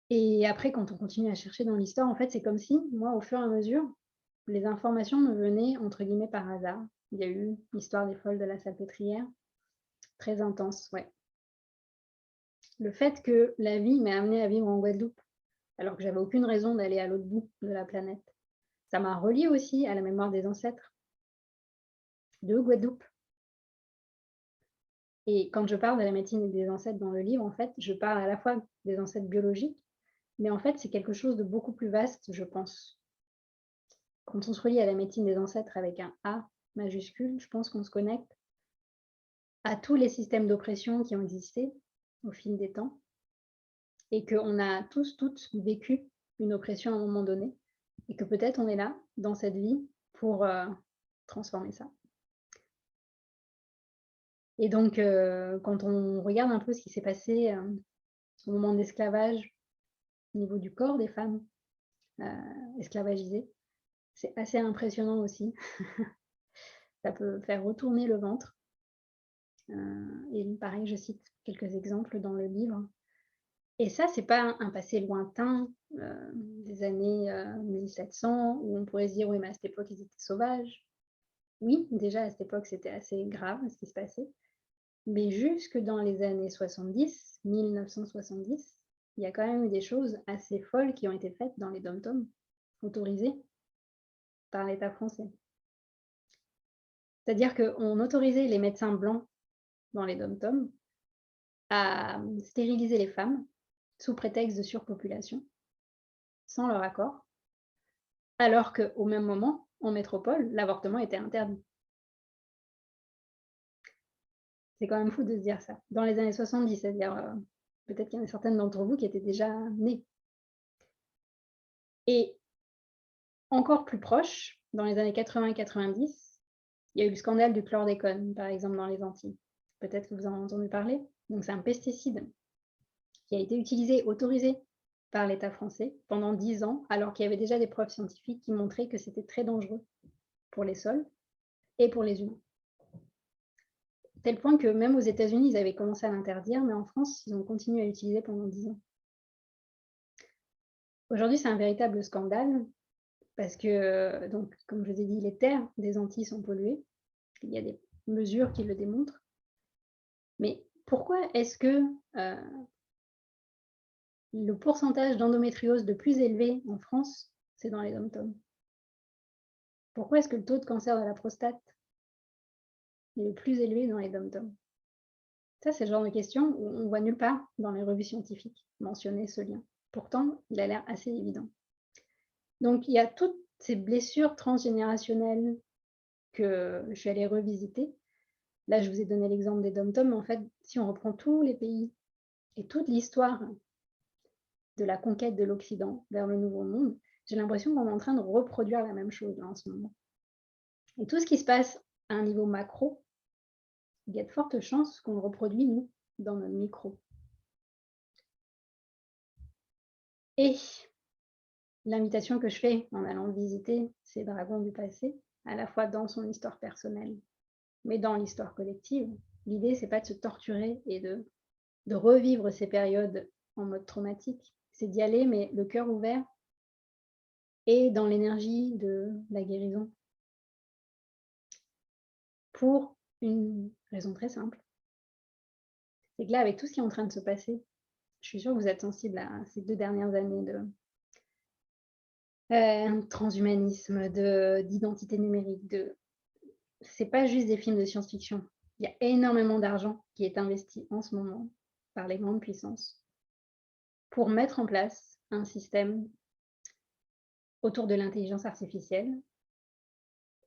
Et après, quand on continue à chercher dans l'histoire, en fait, c'est comme si, moi, au fur et à mesure, les informations me venaient, entre guillemets, par hasard. Il y a eu l'histoire des folles de la Salpêtrière, très intense, ouais. le fait que la vie m'ait amenée à vivre en Guadeloupe, alors que j'avais aucune raison d'aller à l'autre bout de la planète. Ça m'a reliée aussi à la mémoire des ancêtres de Guadeloupe. Et quand je parle de la médecine et des ancêtres dans le livre, en fait, je parle à la fois des ancêtres biologiques, mais en fait, c'est quelque chose de beaucoup plus vaste, je pense. Quand on se relie à la médecine des ancêtres avec un A majuscule, je pense qu'on se connecte à tous les systèmes d'oppression qui ont existé au fil des temps et qu'on a tous, toutes vécu une oppression à un moment donné et que peut-être on est là, dans cette vie, pour transformer ça. Et donc, quand on regarde un peu ce qui s'est passé au moment de l'esclavage, au niveau du corps des femmes esclavagisées, c'est assez impressionnant aussi. Ça peut faire retourner le ventre. Et pareil, je cite quelques exemples dans le livre. Et ça, c'est pas un passé lointain des années 1700 où on pourrait se dire oui, mais à cette époque, ils étaient sauvages. Oui, déjà à cette époque, c'était assez grave ce qui se passait. Mais jusque dans les années 70, 1970, il y a quand même eu des choses assez folles qui ont été faites dans les dom-toms, autorisées par l'État français. C'est-à-dire qu'on autorisait les médecins blancs dans les dom-toms à stériliser les femmes sous prétexte de surpopulation, sans leur accord, alors qu'au même moment, en métropole, l'avortement était interdit. C'est quand même fou de se dire ça. Dans les années 70, c'est-à-dire peut-être qu'il y en a certaines d'entre vous qui étaient déjà nées. Et encore plus proche, dans les années 80-90, il y a eu le scandale du chlordécone, par exemple, dans les Antilles. Peut-être que vous en avez entendu parler. Donc c'est un pesticide qui a été utilisé, autorisé par l'État français pendant 10 ans, alors qu'il y avait déjà des preuves scientifiques qui montraient que c'était très dangereux pour les sols et pour les humains. Tel point que même aux États-Unis, ils avaient commencé à l'interdire, mais en France, ils ont continué à l'utiliser pendant 10 ans. Aujourd'hui, c'est un véritable scandale parce que, donc, comme je vous ai dit, les terres des Antilles sont polluées. Il y a des mesures qui le démontrent. Mais pourquoi est-ce que le pourcentage d'endométriose le plus élevé en France, c'est dans les dom-toms? Pourquoi est-ce que le taux de cancer de la prostate est le plus élevé dans les dom-toms? Ça, c'est le genre de question où on ne voit nulle part dans les revues scientifiques mentionner ce lien. Pourtant, il a l'air assez évident. Donc, il y a toutes ces blessures transgénérationnelles que je suis allée revisiter. Là, je vous ai donné l'exemple des dom-toms, mais en fait, si on reprend tous les pays et toute l'histoire de la conquête de l'Occident vers le Nouveau Monde, j'ai l'impression qu'on est en train de reproduire la même chose là, en ce moment. Et tout ce qui se passe à un niveau macro, il y a de fortes chances qu'on le reproduit, nous, dans notre micro. Et l'invitation que je fais en allant visiter ces dragons du passé, à la fois dans son histoire personnelle, mais dans l'histoire collective, l'idée, c'est pas de se torturer et de revivre ces périodes en mode traumatique. C'est d'y aller, mais le cœur ouvert et dans l'énergie de la guérison. Pour une raison très simple. C'est que là, avec tout ce qui est en train de se passer, je suis sûre que vous êtes sensible à ces 2 dernières années de transhumanisme, d'identité numérique. C'est pas juste des films de science-fiction. Il y a énormément d'argent qui est investi en ce moment par les grandes puissances pour mettre en place un système autour de l'intelligence artificielle.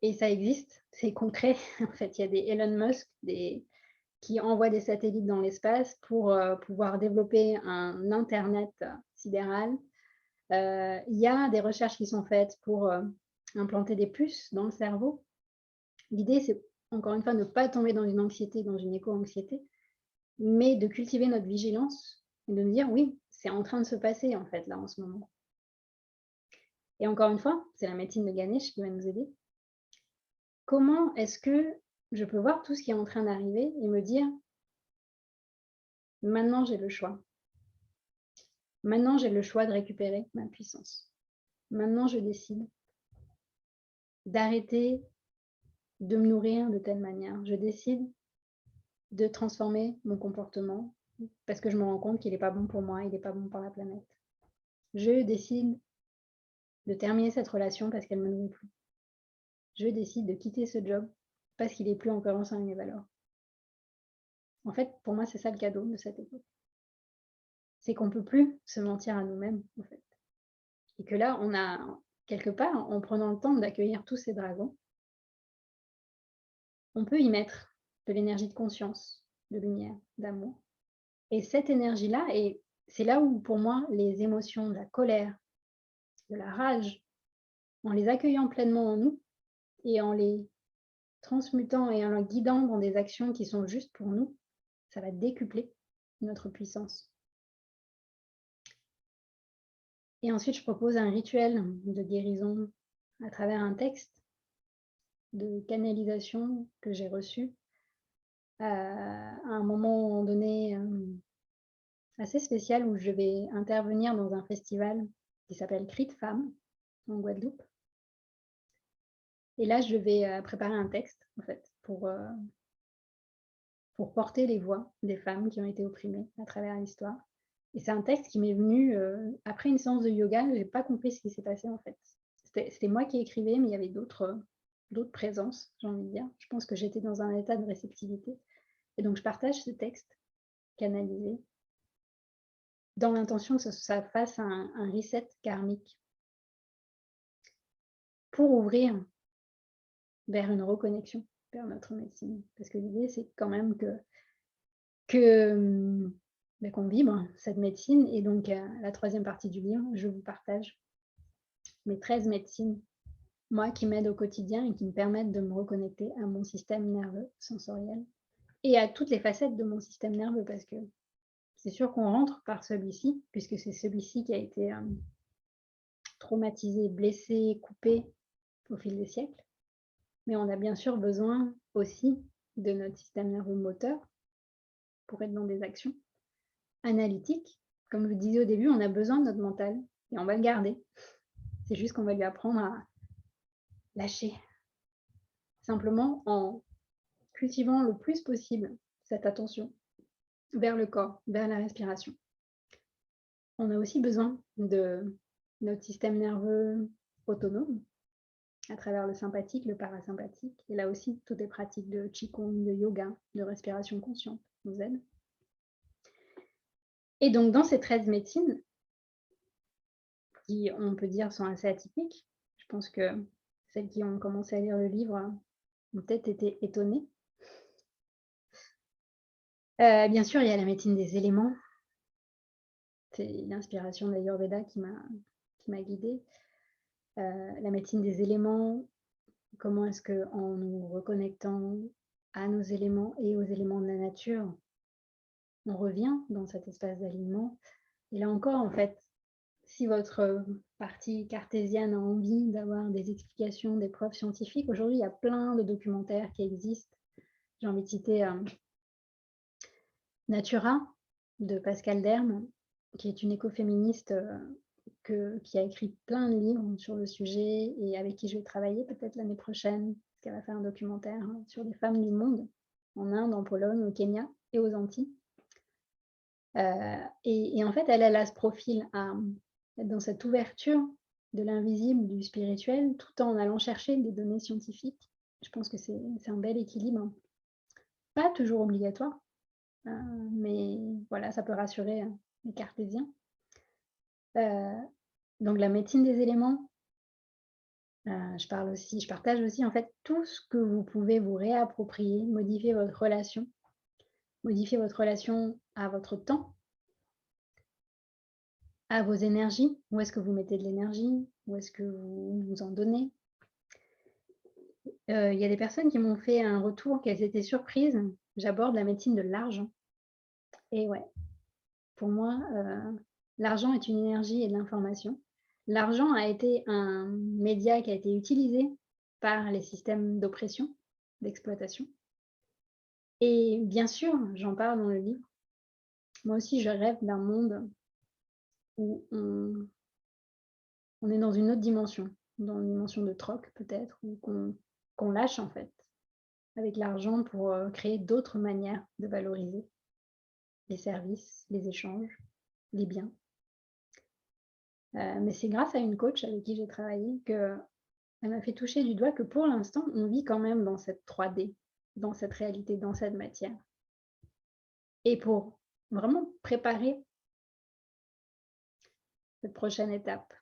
Et ça existe, c'est concret. En fait, il y a des Elon Musk qui envoient des satellites dans l'espace pour pouvoir développer un Internet sidéral. Il y a des recherches qui sont faites pour implanter des puces dans le cerveau. L'idée, c'est encore une fois, ne pas tomber dans une anxiété, dans une éco-anxiété, mais de cultiver notre vigilance et de nous dire, oui, c'est en train de se passer, en fait, là, en ce moment. Et encore une fois, c'est la médecine de Ganesh qui va nous aider. Comment est-ce que je peux voir tout ce qui est en train d'arriver et me dire, maintenant, j'ai le choix. Maintenant, j'ai le choix de récupérer ma puissance. Maintenant, je décide d'arrêter de me nourrir de telle manière. Je décide de transformer mon comportement. parce que je me rends compte qu'il n'est pas bon pour moi, il n'est pas bon pour la planète. Je décide de terminer cette relation parce qu'elle ne me nourrit plus. Je décide de quitter ce job parce qu'il est plus en cohérence avec mes valeurs. En fait, pour moi, c'est ça le cadeau de cette époque. C'est qu'on ne peut plus se mentir à nous-mêmes, en fait. Et que là, on a, quelque part, en prenant le temps d'accueillir tous ces dragons, on peut y mettre de l'énergie de conscience, de lumière, d'amour. Et cette énergie-là, et c'est là où, pour moi, les émotions de la colère, de la rage, en les accueillant pleinement en nous et en les transmutant et en les guidant dans des actions qui sont justes pour nous, ça va décupler notre puissance. Et ensuite, je propose un rituel de guérison à travers un texte de canalisation que j'ai reçu à un moment donné assez spécial où je vais intervenir dans un festival qui s'appelle Cris de Femmes en Guadeloupe. Et là, je vais préparer un texte, en fait, pour porter les voix des femmes qui ont été opprimées à travers l'histoire. Et c'est un texte qui m'est venu après une séance de yoga. Je n'ai pas compris ce qui s'est passé, en fait. C'était moi qui écrivais, mais il y avait d'autres présences, j'ai envie de dire. Je pense que j'étais dans un état de réceptivité. Et donc, je partage ce texte canalisé dans l'intention que ça fasse un reset karmique pour ouvrir vers une reconnexion vers notre médecine. Parce que l'idée, c'est quand même qu'on vibre cette médecine. Et donc, la troisième partie du livre, je vous partage mes 13 médecines, moi, qui m'aident au quotidien et qui me permettent de me reconnecter à mon système nerveux sensoriel et à toutes les facettes de mon système nerveux, parce que c'est sûr qu'on rentre par celui-ci, puisque c'est celui-ci qui a été traumatisé, blessé, coupé au fil des siècles. Mais on a bien sûr besoin aussi de notre système nerveux moteur pour être dans des actions analytiques. Comme je vous disais au début, on a besoin de notre mental et on va le garder. C'est juste qu'on va lui apprendre à lâcher. Simplement en cultivant le plus possible cette attention vers le corps, vers la respiration. On a aussi besoin de notre système nerveux autonome à travers le sympathique, le parasympathique. Et là aussi, toutes les pratiques de Qigong, de yoga, de respiration consciente nous aident. Et donc, dans ces 13 médecines, qui, on peut dire, sont assez atypiques, je pense que celles qui ont commencé à lire le livre ont peut-être été étonnées. Bien sûr, il y a la médecine des éléments. C'est l'inspiration d'Ayurveda qui m'a guidée. La médecine des éléments, comment est-ce qu'en nous reconnectant à nos éléments et aux éléments de la nature, on revient dans cet espace d'alignement. Et là encore, en fait, si votre partie cartésienne a envie d'avoir des explications, des preuves scientifiques, aujourd'hui, il y a plein de documentaires qui existent. J'ai envie de citer Natura de Pascal Derme, qui est une écoféministe qui a écrit plein de livres sur le sujet et avec qui je vais travailler peut-être l'année prochaine, parce qu'elle va faire un documentaire sur les femmes du monde, en Inde, en Pologne, au Kenya et aux Antilles. Et en fait, elle a ce profil dans cette ouverture de l'invisible, du spirituel, tout en allant chercher des données scientifiques. Je pense que c'est un bel équilibre. Pas toujours obligatoire, mais voilà, ça peut rassurer les cartésiens. Donc la médecine des éléments, je partage aussi en fait tout ce que vous pouvez vous réapproprier, modifier votre relation à votre temps, à vos énergies. Où est-ce que vous mettez de l'énergie? Où est-ce que vous en donnez? Il y a des personnes qui m'ont fait un retour qu'elles étaient surprises. J'aborde la médecine de l'argent. Et ouais, pour moi, l'argent est une énergie et de l'information. L'argent a été un média qui a été utilisé par les systèmes d'oppression, d'exploitation. Et bien sûr, j'en parle dans le livre. Moi aussi, je rêve d'un monde où on est dans une autre dimension, dans une dimension de troc peut-être, ou qu'on lâche en fait avec l'argent pour créer d'autres manières de valoriser les services, les échanges, les biens. Mais c'est grâce à une coach avec qui j'ai travaillé qu'elle m'a fait toucher du doigt que pour l'instant, on vit quand même dans cette 3D, dans cette réalité, dans cette matière. Et pour vraiment préparer cette prochaine étape,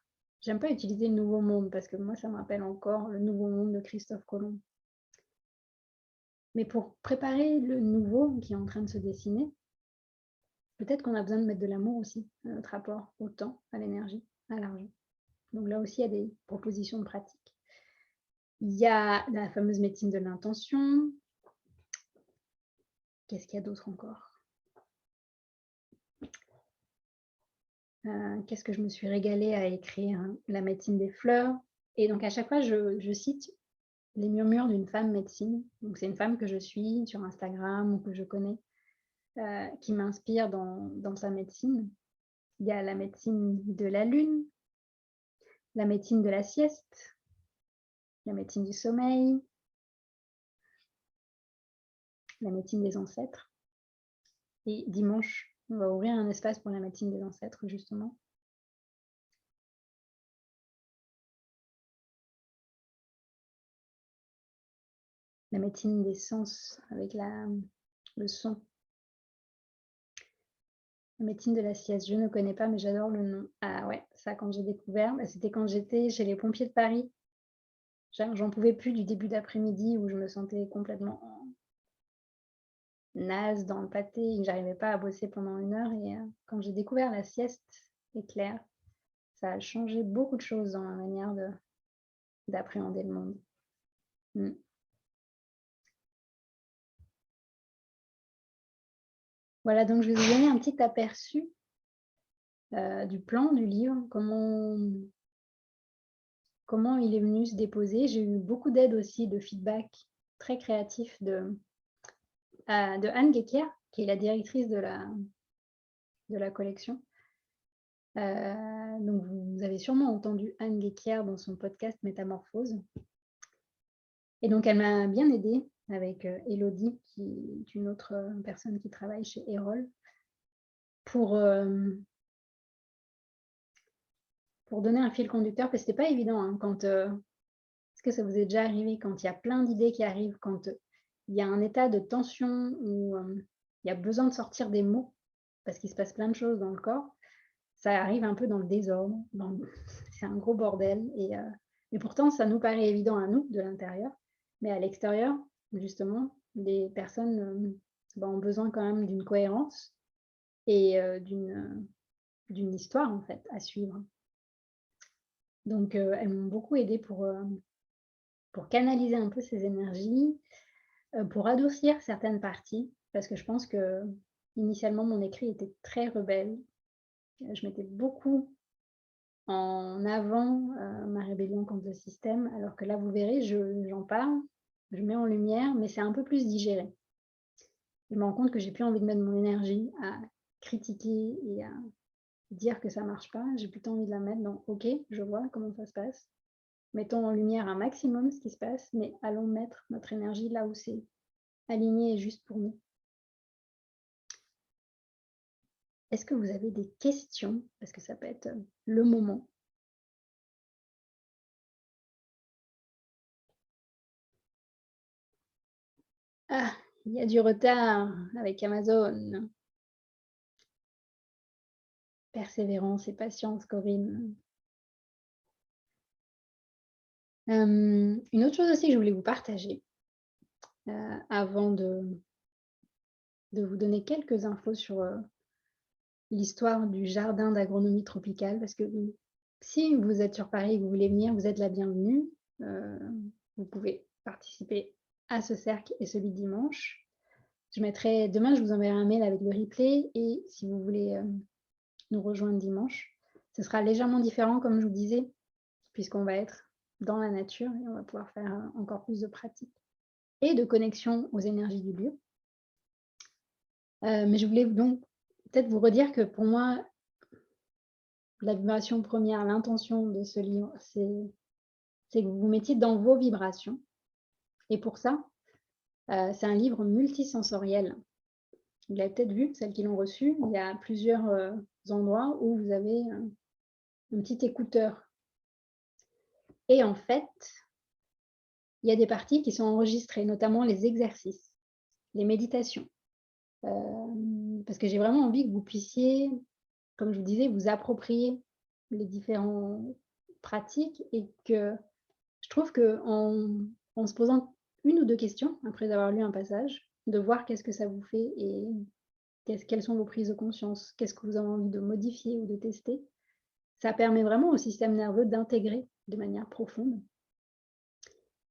j'aime pas utiliser le nouveau monde parce que moi, ça me rappelle encore le nouveau monde de Christophe Colomb. Mais pour préparer le nouveau qui est en train de se dessiner, peut-être qu'on a besoin de mettre de l'amour aussi dans notre rapport au temps, à l'énergie, à l'argent. Donc là aussi, il y a des propositions de pratique. Il y a la fameuse médecine de l'intention. Qu'est-ce qu'il y a d'autre encore? Qu'est-ce que je me suis régalée à écrire? La médecine des fleurs. Et donc à chaque fois, je cite les murmures d'une femme médecine. Donc c'est une femme que je suis sur Instagram ou que je connais, qui m'inspire dans sa médecine. Il y a la médecine de la lune, la médecine de la sieste, la médecine du sommeil, la médecine des ancêtres. Et dimanche, on va ouvrir un espace pour la médecine des ancêtres, justement. La médecine des sens, avec le son. La médecine de la sieste, je ne connais pas, mais j'adore le nom. Ah ouais, ça, quand j'ai découvert, c'était quand j'étais chez les pompiers de Paris. J'en pouvais plus du début d'après-midi où je me sentais complètement naze dans le pâté et que j'arrivais pas à bosser pendant 1 heure. Et quand j'ai découvert la sieste éclair, ça a changé beaucoup de choses dans ma manière d'appréhender le monde. Voilà, donc je vais vous donner un petit aperçu du plan du livre, comment il est venu se déposer. J'ai eu beaucoup d'aide aussi, de feedback très créatif de Anne Guéquière, qui est la directrice de la collection. Donc vous avez sûrement entendu Anne Guéquière dans son podcast Métamorphose. Et donc elle m'a bien aidée avec Elodie, qui est une autre personne qui travaille chez Erol, pour donner un fil conducteur, parce que c'était pas évident hein, quand est-ce que ça vous est déjà arrivé quand il y a plein d'idées qui arrivent, quand il y a un état de tension où il y a besoin de sortir des mots parce qu'il se passe plein de choses dans le corps, ça arrive un peu dans le désordre, c'est un gros bordel et pourtant ça nous paraît évident à nous de l'intérieur, mais à l'extérieur, justement, les personnes ont besoin quand même d'une cohérence et d'une histoire en fait à suivre. Donc elles m'ont beaucoup aidée pour canaliser un peu ces énergies, pour adoucir certaines parties, parce que je pense que initialement mon écrit était très rebelle. Je mettais beaucoup en avant ma rébellion contre le système, alors que là vous verrez, j'en parle, je mets en lumière, mais c'est un peu plus digéré. Je me rends compte que j'ai plus envie de mettre mon énergie à critiquer et à dire que ça marche pas. J'ai plutôt envie de la mettre dans OK, je vois comment ça se passe. Mettons en lumière un maximum ce qui se passe, mais allons mettre notre énergie là où c'est aligné et juste pour nous. Est-ce que vous avez des questions? Parce que ça peut être le moment. Ah, il y a du retard avec Amazon. Persévérance et patience, Corinne. Une autre chose aussi que je voulais vous partager, avant de vous donner quelques infos sur l'histoire du jardin d'agronomie tropicale, parce que si vous êtes sur Paris et que vous voulez venir, vous êtes la bienvenue. Vous pouvez participer à ce cercle et celui de dimanche. Demain, je vous enverrai un mail avec le replay et si vous voulez nous rejoindre dimanche, ce sera légèrement différent, comme je vous disais, puisqu'on va être dans la nature et on va pouvoir faire encore plus de pratique et de connexion aux énergies du lieu. Mais je voulais donc peut-être vous redire que pour moi, la vibration première, l'intention de ce livre, c'est que vous vous mettiez dans vos vibrations. Et pour ça, c'est un livre multisensoriel. vous l'avez peut-être vu, celles qui l'ont reçu, il y a plusieurs endroits où vous avez un petit écouteur. Et en fait, il y a des parties qui sont enregistrées, notamment les exercices, les méditations. Parce que j'ai vraiment envie que vous puissiez, comme je vous disais, vous approprier les différentes pratiques et que je trouve qu'en se posant une ou deux questions après avoir lu un passage, de voir qu'est-ce que ça vous fait et quelles sont vos prises de conscience, qu'est-ce que vous avez envie de modifier ou de tester, ça permet vraiment au système nerveux d'intégrer de manière profonde.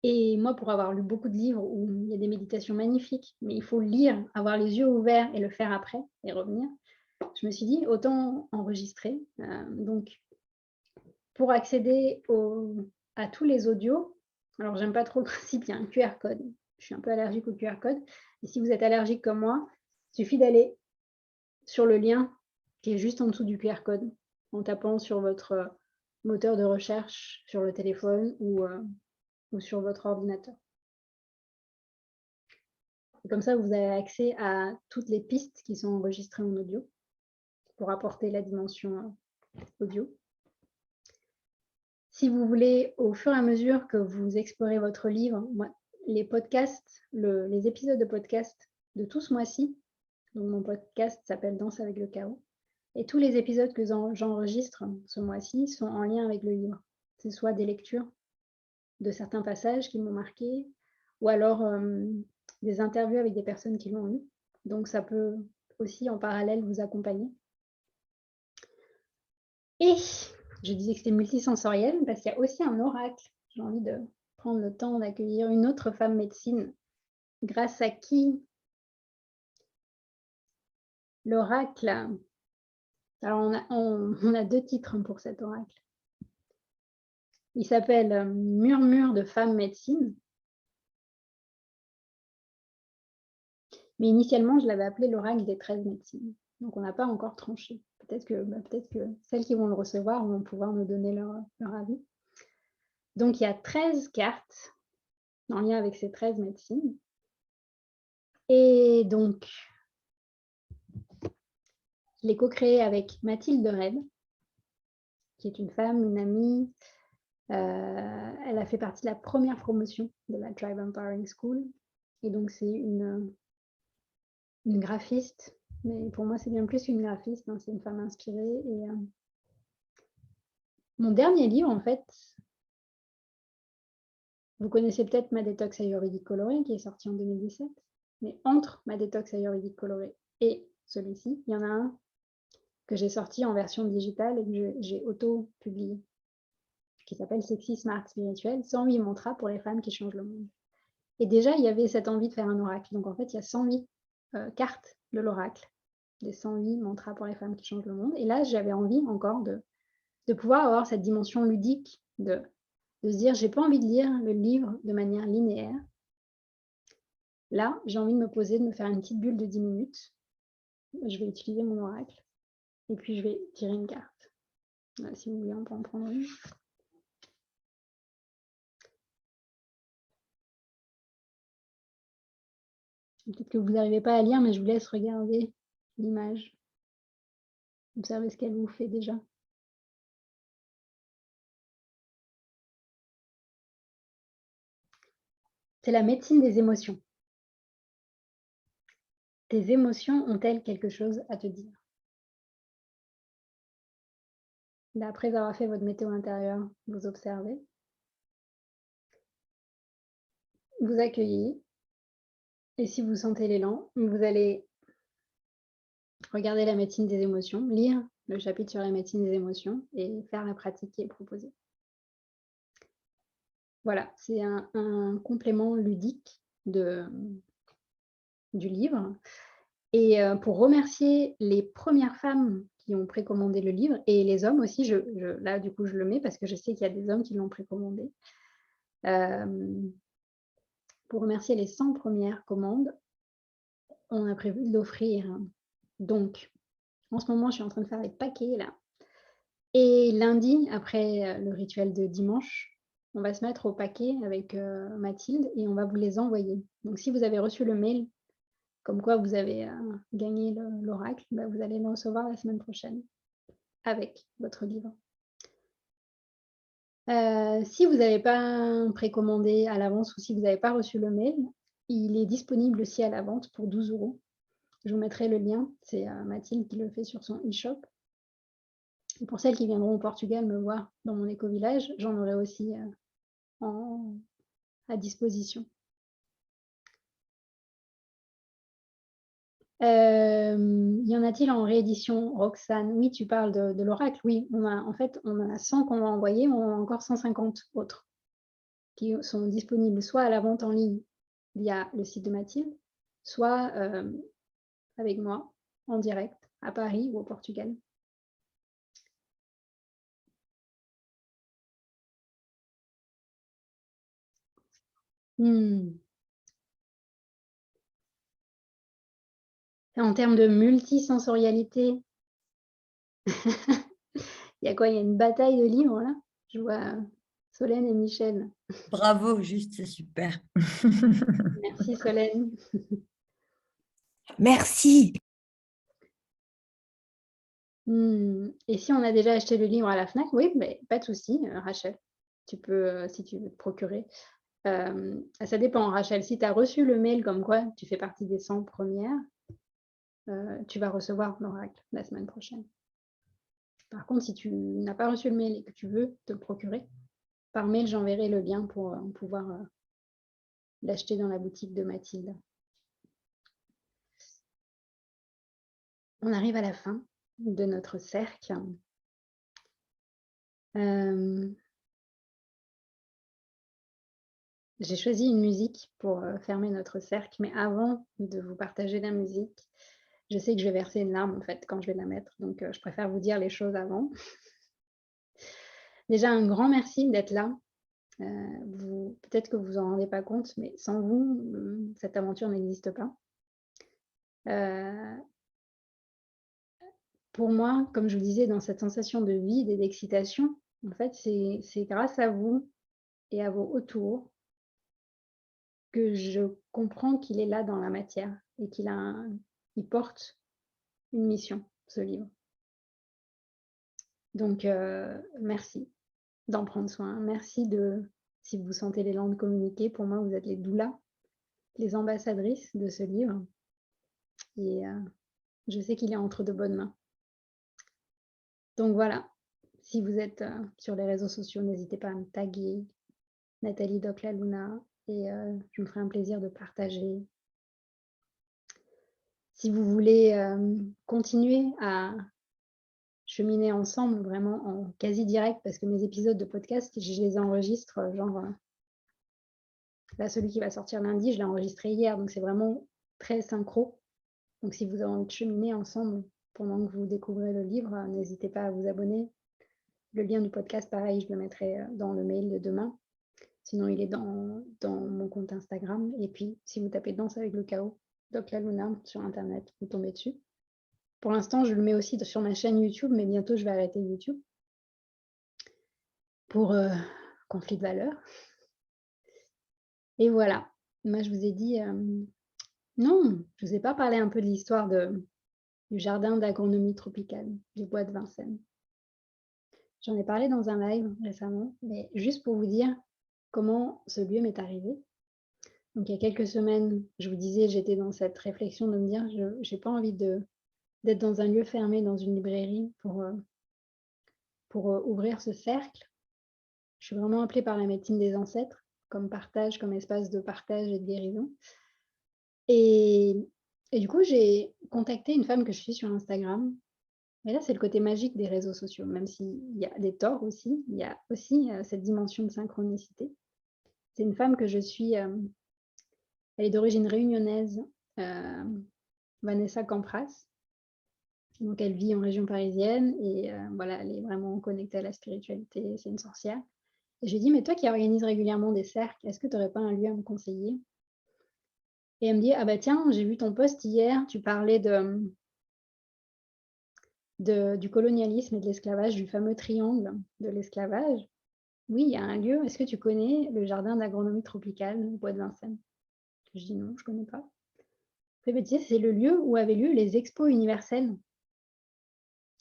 Et moi, pour avoir lu beaucoup de livres où il y a des méditations magnifiques, mais il faut lire, avoir les yeux ouverts et le faire après et revenir, je me suis dit autant enregistrer. Donc, pour accéder à tous les audios, alors j'aime pas trop le principe, il y a un QR code. Je suis un peu allergique au QR code. Et si vous êtes allergique comme moi, il suffit d'aller sur le lien qui est juste en dessous du QR code, en tapant sur votre moteur de recherche sur le téléphone ou sur votre ordinateur. Et comme ça, vous avez accès à toutes les pistes qui sont enregistrées en audio pour apporter la dimension audio. Si vous voulez, au fur et à mesure que vous explorez votre livre, les podcasts, les épisodes de podcast de tout ce mois-ci, donc mon podcast s'appelle Danse avec le chaos, et tous les épisodes que j'enregistre ce mois-ci sont en lien avec le livre. C'est soit des lectures de certains passages qui m'ont marqué, ou alors des interviews avec des personnes qui l'ont lu. Donc ça peut aussi en parallèle vous accompagner. Et je disais que c'était multisensoriel parce qu'il y a aussi un oracle. J'ai envie de prendre le temps d'accueillir une autre femme médecine, grâce à qui l'oracle... Alors on a deux titres pour cet oracle. Il s'appelle Murmure de femme médecine. Mais initialement, je l'avais appelé l'oracle des 13 médecines. Donc on n'a pas encore tranché. Peut-être que celles qui vont le recevoir vont pouvoir nous donner leur avis. Donc il y a 13 cartes en lien avec ces 13 médecines. Et donc, je l'ai co-créé avec Mathilde Red, qui est une femme, une amie. Elle a fait partie de la première promotion de la Tribe Empowering School. Et donc, c'est une graphiste. Mais pour moi, c'est bien plus qu'une graphiste. Hein, c'est une femme inspirée. Et mon dernier livre, en fait, vous connaissez peut-être Ma détox ayurvédique colorée, qui est sorti en 2017. Mais entre Ma détox ayurvédique colorée et celui-ci, il y en a un que j'ai sorti en version digitale et que j'ai auto-publié, qui s'appelle Sexy Smart Spirituel, 108 mantras pour les femmes qui changent le monde. Et déjà, il y avait cette envie de faire un oracle. Donc en fait, il y a 108 cartes de l'oracle, des 108 mantras pour les femmes qui changent le monde. Et là, j'avais envie encore de pouvoir avoir cette dimension ludique, de se dire, j'ai pas envie de lire le livre de manière linéaire. Là, j'ai envie de me poser, de me faire une petite bulle de 10 minutes. Je vais utiliser mon oracle. Et puis, je vais tirer une carte. Là, si vous voulez, on peut en prendre une. Peut-être que vous n'arrivez pas à lire, mais je vous laisse regarder l'image. Observez ce qu'elle vous fait déjà. C'est la médecine des émotions. Tes émotions ont-elles quelque chose à te dire? Là, après avoir fait votre météo intérieure, vous observez. Vous accueillez. Et si vous sentez l'élan, vous allez regarder la médecine des émotions, lire le chapitre sur la médecine des émotions et faire la pratique qui est proposée. Voilà, c'est un complément ludique du livre. Et pour remercier les premières femmes qui ont précommandé le livre, et les hommes aussi, là du coup je le mets parce que je sais qu'il y a des hommes qui l'ont précommandé. Pour remercier les 100 premières commandes, on a prévu de l'offrir. Donc, en ce moment, je suis en train de faire les paquets là. Et lundi, après le rituel de dimanche, on va se mettre au paquet avec Mathilde et on va vous les envoyer. Donc, si vous avez reçu le mail comme quoi vous avez gagné l'oracle, bah, vous allez le recevoir la semaine prochaine avec votre livre. Si vous n'avez pas précommandé à l'avance ou si vous n'avez pas reçu le mail, il est disponible aussi à la vente pour 12 €. Je vous mettrai le lien, c'est Mathilde qui le fait sur son e-shop. Et pour celles qui viendront au Portugal me voir dans mon éco-village, j'en aurai aussi à disposition. Y en a-t-il en réédition, Roxane? Oui, tu parles de l'oracle. Oui, on en a 100 qu'on va envoyer, on en a encore 150 autres qui sont disponibles soit à la vente en ligne via le site de Mathilde, soit avec moi en direct à Paris ou au Portugal. En termes de multisensorialité, il y a quoi? Il y a une bataille de livres là? Je vois Solène et Michel. Bravo, juste, c'est super. Merci Solène. Merci. Et si on a déjà acheté le livre à la FNAC, oui, mais pas de souci, Rachel. Tu peux, si tu veux te procurer. Ça dépend, Rachel. Si tu as reçu le mail comme quoi tu fais partie des 100 premières, tu vas recevoir l'oracle la semaine prochaine. Par contre, si tu n'as pas reçu le mail et que tu veux te le procurer, par mail, j'enverrai le lien pour pouvoir l'acheter dans la boutique de Mathilde. On arrive à la fin de notre cercle. J'ai choisi une musique pour fermer notre cercle, mais avant de vous partager la musique, je sais que je vais verser une larme en fait quand je vais la mettre, donc je préfère vous dire les choses avant. Déjà, un grand merci d'être là. Peut-être que vous en rendez pas compte, mais sans vous, cette aventure n'existe pas. Pour moi, comme je vous disais, dans cette sensation de vide et d'excitation, en fait, c'est grâce à vous et à vos autours que je comprends qu'il est là dans la matière et qu'il porte une mission, ce livre. Donc, merci d'en prendre soin. Merci si vous sentez l'élan de communiquer, pour moi, vous êtes les doulas, les ambassadrices de ce livre. Et je sais qu'il est entre de bonnes mains. Donc voilà, si vous êtes sur les réseaux sociaux, n'hésitez pas à me taguer, Nathalie Doclaluna, et je me ferai un plaisir de partager. Si vous voulez continuer à cheminer ensemble, vraiment en quasi direct, parce que mes épisodes de podcast, je les enregistre, là, celui qui va sortir lundi, je l'ai enregistré hier, donc c'est vraiment très synchro. Donc si vous avez envie de cheminer ensemble pendant que vous découvrez le livre, n'hésitez pas à vous abonner. Le lien du podcast, pareil, je le mettrai dans le mail de demain. Sinon, il est dans mon compte Instagram. Et puis, si vous tapez Danse avec le chaos, Doc La Luna sur Internet, vous tombez dessus. Pour l'instant, je le mets aussi sur ma chaîne YouTube, mais bientôt, je vais arrêter YouTube pour conflit de valeurs. Et voilà. Moi, je vous ai dit... non, je ne vous ai pas parlé un peu de l'histoire du jardin d'agronomie tropicale du bois de Vincennes. J'en ai parlé dans un live récemment, mais juste pour vous dire comment ce lieu m'est arrivé. Donc, il y a quelques semaines, je vous disais, j'étais dans cette réflexion de me dire, je n'ai pas envie d'être dans un lieu fermé, dans une librairie, pour ouvrir ce cercle. Je suis vraiment appelée par la médecine des ancêtres, comme partage, comme espace de partage et de guérison. Et du coup, j'ai contacté une femme que je suis sur Instagram. Et là, c'est le côté magique des réseaux sociaux, même s'il y a des torts aussi, il y a aussi cette dimension de synchronicité. C'est une femme que je suis, elle est d'origine réunionnaise, Vanessa Campras. Donc, elle vit en région parisienne et voilà, elle est vraiment connectée à la spiritualité, c'est une sorcière. Et je lui ai dit, mais toi qui organises régulièrement des cercles, est-ce que tu n'aurais pas un lieu à me conseiller? Et elle me dit, ah bah tiens, j'ai vu ton post hier, tu parlais du colonialisme et de l'esclavage, du fameux triangle de l'esclavage. Oui, il y a un lieu, est-ce que tu connais le jardin d'agronomie tropicale au bois de Vincennes? Je dis non, je ne connais pas. Pépétier, c'est le lieu où avaient lieu les expos universelles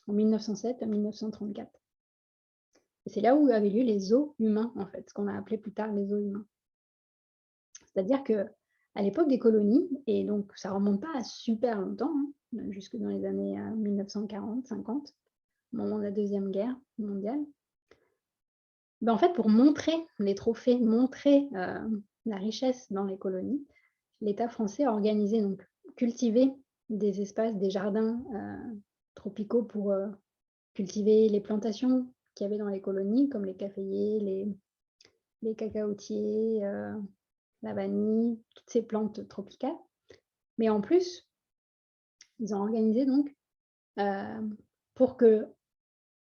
en 1907 à 1934. Et c'est là où avaient lieu les zoos humains, en fait, ce qu'on a appelé plus tard les zoos humains. C'est-à-dire qu'à l'époque des colonies, et donc ça remonte pas à super longtemps, jusque dans les années 1940-50, au moment de la Deuxième Guerre mondiale, ben, en fait, pour montrer les trophées, montrer la richesse dans les colonies, l'État français a organisé, donc cultivé des espaces, des jardins tropicaux pour cultiver les plantations qu'il y avait dans les colonies, comme les caféiers, les cacaotiers, la vanille, toutes ces plantes tropicales. Mais en plus, ils ont organisé donc pour que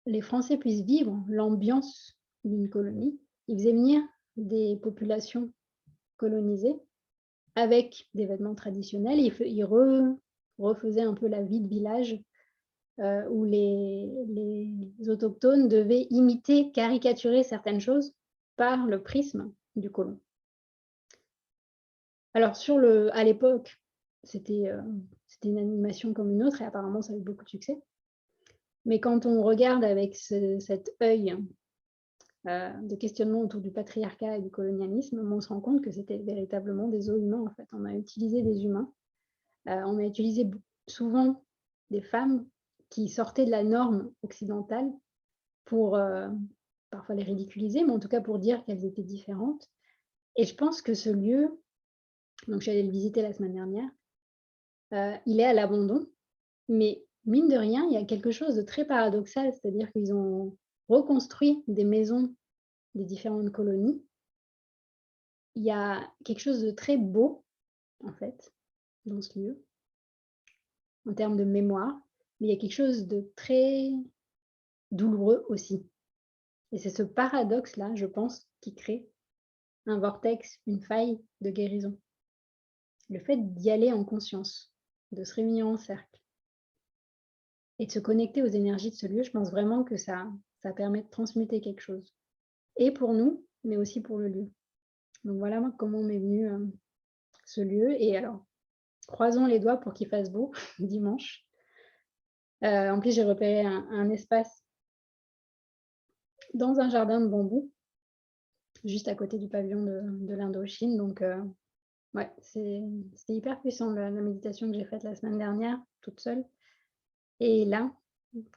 les Français puissent vivre l'ambiance d'une colonie, ils faisaient venir des populations colonisées avec des vêtements traditionnels. Ils refaisaient un peu la vie de village où les autochtones devaient imiter, caricaturer certaines choses par le prisme du colon. Alors à l'époque, c'était une animation comme une autre et apparemment ça a eu beaucoup de succès. Mais quand on regarde avec cet œil de questionnement autour du patriarcat et du colonialisme, on se rend compte que c'était véritablement des zoos humains en fait. On a utilisé des humains, on a utilisé souvent des femmes qui sortaient de la norme occidentale pour parfois les ridiculiser, mais en tout cas pour dire qu'elles étaient différentes. Et je pense que ce lieu, donc je suis allée le visiter la semaine dernière, il est à l'abandon, mais mine de rien, il y a quelque chose de très paradoxal, c'est-à-dire qu'ils ont reconstruit des maisons des différentes colonies. Il y a quelque chose de très beau, en fait, dans ce lieu, en termes de mémoire, mais il y a quelque chose de très douloureux aussi. Et c'est ce paradoxe-là, je pense, qui crée un vortex, une faille de guérison. Le fait d'y aller en conscience, de se réunir en cercle et de se connecter aux énergies de ce lieu, je pense vraiment que ça permet de transmuter quelque chose. Et pour nous, mais aussi pour le lieu. Donc voilà comment m'est venu ce lieu. Et alors, croisons les doigts pour qu'il fasse beau dimanche. En plus, j'ai repéré un espace dans un jardin de bambou, juste à côté du pavillon de l'Indochine. Donc, ouais, c'était hyper puissant la méditation que j'ai faite la semaine dernière, toute seule. Et là,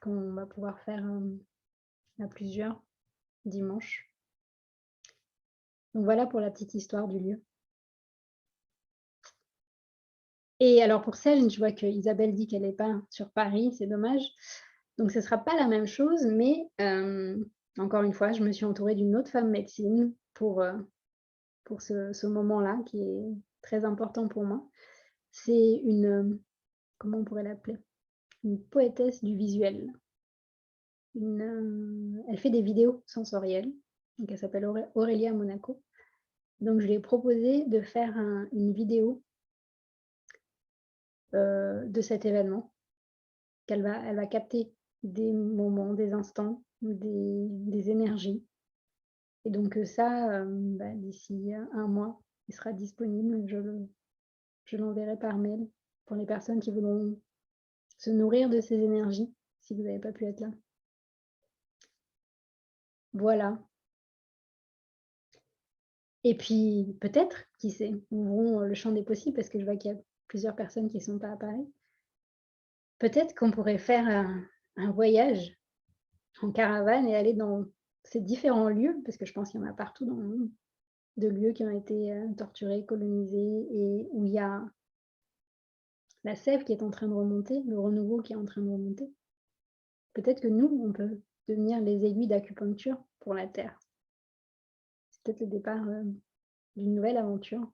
qu'on va pouvoir faire à plusieurs dimanche. Donc voilà pour la petite histoire du lieu. Et alors pour celle, je vois qu'Isabelle dit qu'elle n'est pas sur Paris, c'est dommage. Donc ce ne sera pas la même chose, mais encore une fois, je me suis entourée d'une autre femme médecine pour ce moment-là qui est très important pour moi. C'est comment on pourrait l'appeler? Une poétesse du visuel. Elle fait des vidéos sensorielles, donc elle s'appelle Aurélia Monaco. Donc je lui ai proposé de faire une vidéo de cet événement, elle va capter des moments, des instants, des énergies. Et donc ça, d'ici un mois, il sera disponible. Je l'enverrai par mail pour les personnes qui voudront se nourrir de ces énergies, si vous n'avez pas pu être là. Voilà. Et puis peut-être, qui sait, ouvrons le champ des possibles parce que je vois qu'il y a plusieurs personnes qui ne sont pas à Paris. Peut-être qu'on pourrait faire un voyage en caravane et aller dans ces différents lieux, parce que je pense qu'il y en a partout dans le monde, de lieux qui ont été torturés, colonisés et où il y a la sève qui est en train de remonter, le renouveau qui est en train de remonter. Peut-être que nous, on peut devenir les aiguilles d'acupuncture pour la Terre. C'est peut-être le départ d'une nouvelle aventure.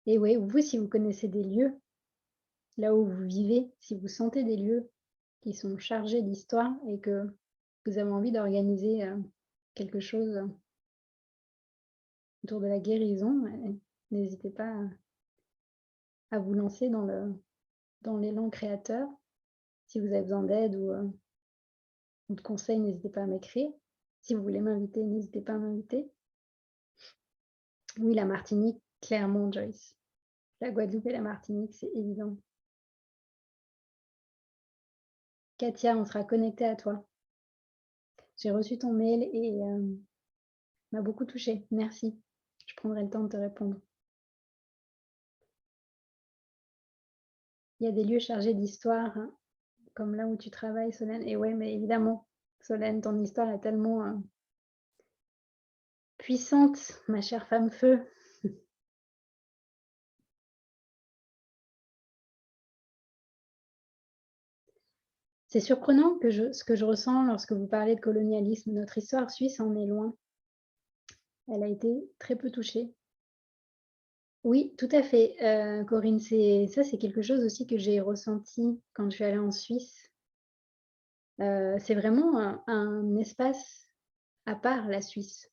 Et oui, vous, si vous connaissez des lieux, là où vous vivez, si vous sentez des lieux qui sont chargés d'histoire et que vous avez envie d'organiser quelque chose autour de la guérison, n'hésitez pas à vous lancer dans l'élan créateur. Si vous avez besoin d'aide ou de conseils, n'hésitez pas à m'écrire. Si vous voulez m'inviter, n'hésitez pas à m'inviter. Oui, la Martinique, clairement, Joyce. La Guadeloupe et la Martinique, c'est évident. Katia, on sera connecté à toi. J'ai reçu ton mail et m'a beaucoup touchée. Merci. Je prendrai le temps de te répondre. Il y a des lieux chargés d'histoire, hein, comme là où tu travailles, Solène. Et ouais, mais évidemment, Solène, ton histoire est tellement puissante, ma chère femme feu. C'est surprenant ce que je ressens lorsque vous parlez de colonialisme. Notre histoire suisse en est loin. Elle a été très peu touchée. Oui, tout à fait, Corinne, c'est quelque chose aussi que j'ai ressenti quand je suis allée en Suisse. C'est vraiment un espace à part, la Suisse.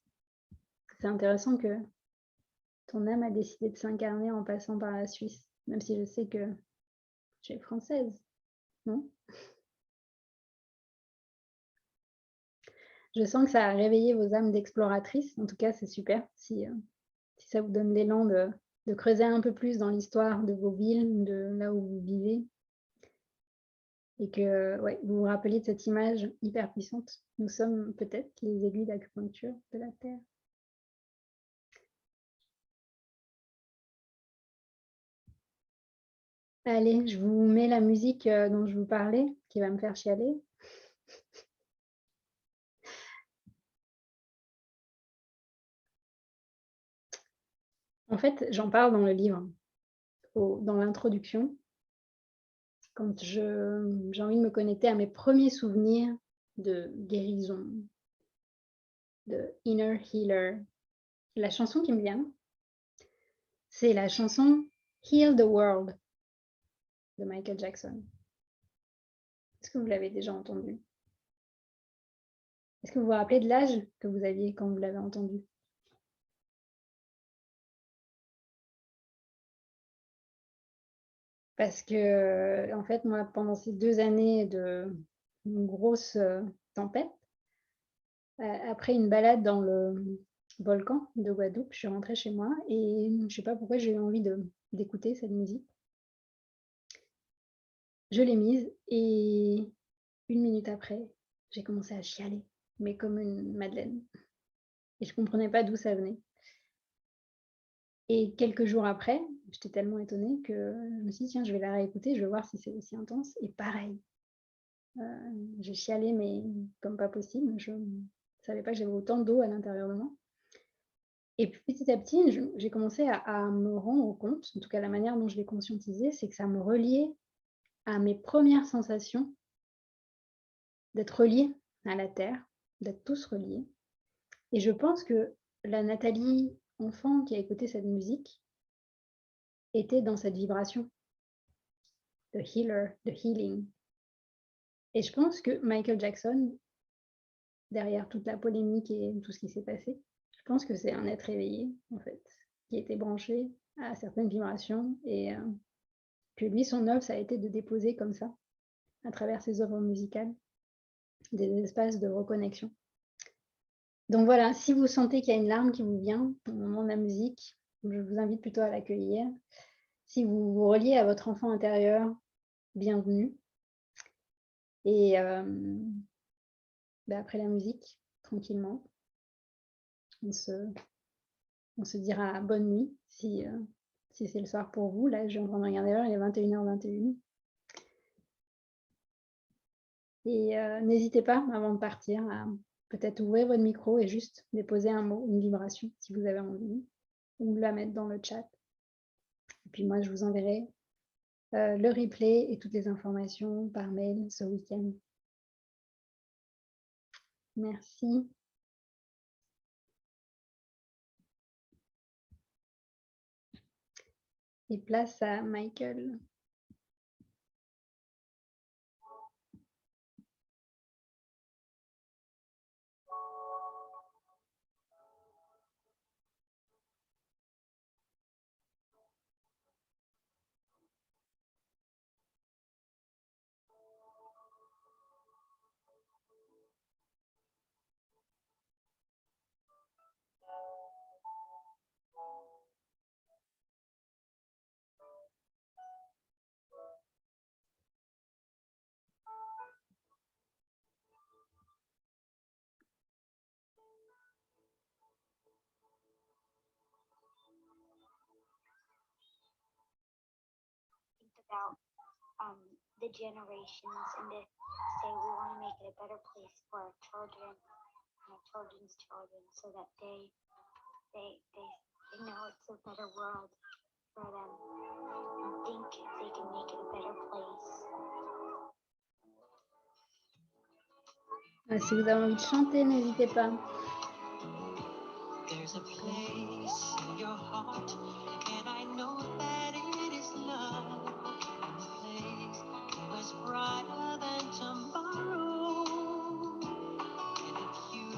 C'est intéressant que ton âme a décidé de s'incarner en passant par la Suisse, même si je sais que tu es française, non? Je sens que ça a réveillé vos âmes d'exploratrices. En tout cas, c'est super si ça vous donne l'élan de creuser un peu plus dans l'histoire de vos villes, de là où vous vivez et que, ouais, vous vous rappeliez de cette image hyper puissante. Nous sommes peut-être les aiguilles d'acupuncture de la Terre. Allez, je vous mets la musique, dont je vous parlais, qui va me faire chialer. En fait, j'en parle dans le livre, dans l'introduction, quand j'ai envie de me connecter à mes premiers souvenirs de guérison, de inner healer. La chanson qui me vient, c'est la chanson Heal the World de Michael Jackson. Est-ce que vous l'avez déjà entendue? Est-ce que vous vous rappelez de l'âge que vous aviez quand vous l'avez entendue? Parce que, en fait, moi, pendant ces 2 années de grosse tempête, après une balade dans le volcan de Guadeloupe, je suis rentrée chez moi et je ne sais pas pourquoi j'ai eu envie d'écouter cette musique. Je l'ai mise et 1 minute après, j'ai commencé à chialer, mais comme une madeleine. Et je ne comprenais pas d'où ça venait. Et quelques jours après, j'étais tellement étonnée que je me suis dit, tiens, je vais la réécouter, je vais voir si c'est aussi intense. Et pareil, j'ai chialé, mais comme pas possible. Je ne savais pas que j'avais autant d'eau à l'intérieur de moi. Et puis petit à petit, j'ai commencé à me rendre compte, en tout cas la manière dont je l'ai conscientisé, c'est que ça me reliait à mes premières sensations d'être reliée à la Terre, d'être tous reliés. Et je pense que la Nathalie enfant qui a écouté cette musique était dans cette vibration de healer, de healing. Et je pense que Michael Jackson, derrière toute la polémique et tout ce qui s'est passé, je pense que c'est un être éveillé, en fait, qui était branché à certaines vibrations et que lui, son œuvre, ça a été de déposer comme ça, à travers ses œuvres musicales, des espaces de reconnexion. Donc voilà, si vous sentez qu'il y a une larme qui vous vient au moment de la musique, je vous invite plutôt à l'accueillir. Si vous vous reliez à votre enfant intérieur, bienvenue. Et après la musique, tranquillement, on se dira bonne nuit si c'est le soir pour vous. Là, je suis en train de regarder l'heure, il est 21h21. Et n'hésitez pas, avant de partir, à peut-être ouvrir votre micro et juste déposer un mot, une vibration, si vous avez envie, ou la mettre dans le chat. Et puis moi, je vous enverrai le replay et toutes les informations par mail ce week-end. Merci. Et place à Michael. about the generations and to say we want to make it a better place for our children and our children's children so that they know it's a better world for them and think they can make it a better place. Si vous avez envie de chanter, n'hésitez pas. There's a place in your heart, and I know that it is love. And the place was brighter than tomorrow. And if you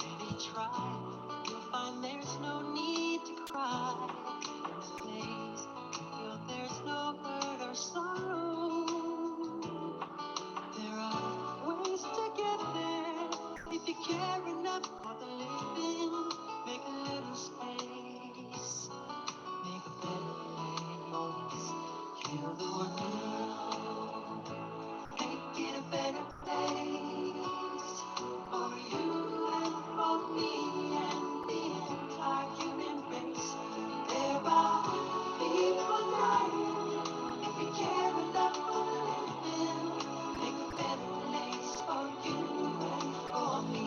really try, you'll find there's no need to cry. In this place, you feel there's no hurt or sorrow. There are ways to get there if you care enough for the living. Make a little space, make a better place. Heal the world, make it a better place for you and for me and the entire human race. There are people dying. If you care enough for the living, make a better place for you and for me.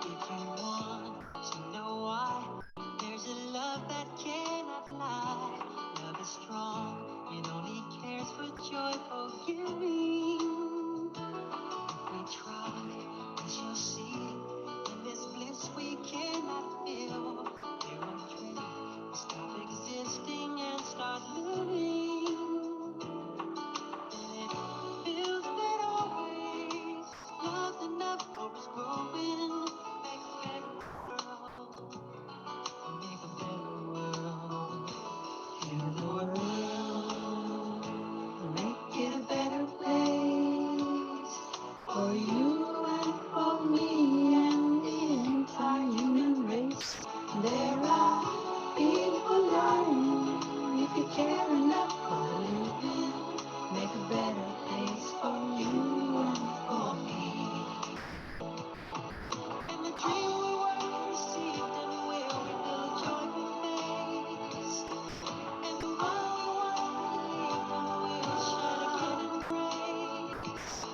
If you want to know why, there's a love that cannot lie. Love is strong, it only cares for joyful giving. If we try, we shall see. In this bliss we cannot feel. There are dreams, stop existing and start living. And it feels that always love's enough for us growing. Make a better world, make a better world. Heal the world, make it a better place for you and for me and the entire human race. There are people dying. If you care enough for living, make a better place for you and for me. And the dream we were received and will reveal a joyful face. And the one we want to live will shine again in grace.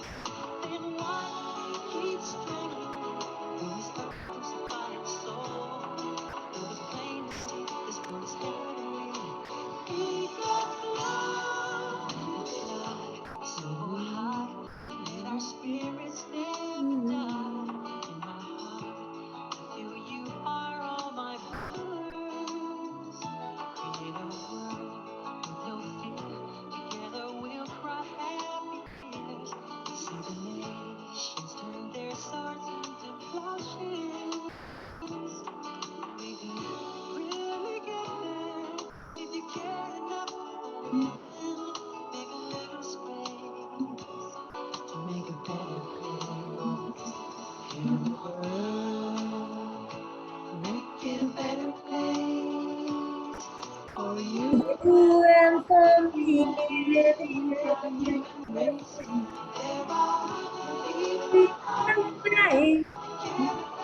Then one keeps strengthening who is thirsty by its soul. Though it's plain to see this world is heavenly. Keep that love and fly so high. Let our spirits never die. In my heart, I feel you are all my brothers. Create a world with no fear. Together we'll cry happy tears. See the nations turn their swords into plowshares. We can really get there if you care enough for living. Make a little space to make a better place. Heal the world, make it a better place for you and for me.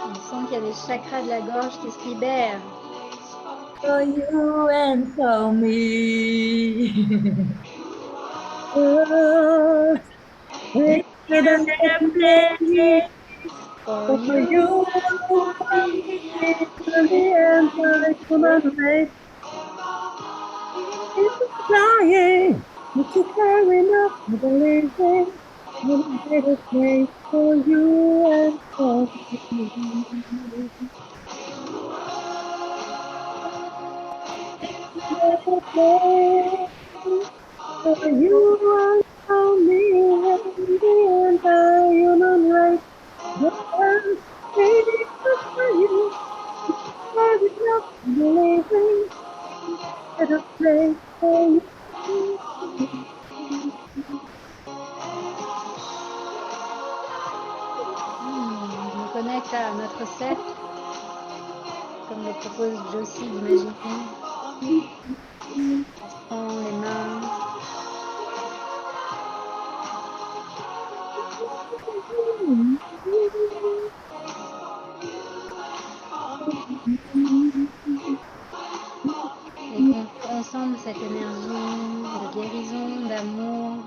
On sent qu'il y a des chakras de la gorge qui se libèrent. For you and for me. Oh, make it a better place For for you. you and for me and the entire human race. It's flying, but you care enough for the living. Make a better place for you and for me. Better place for you and for me and the entire human race. Yes, it is for you. Care enough for the living. Better place for you. Je me connecte à notre cercle, comme le propose Josie d'imaginer. On prend les mains. ensemble cette énergie de guérison, d'amour.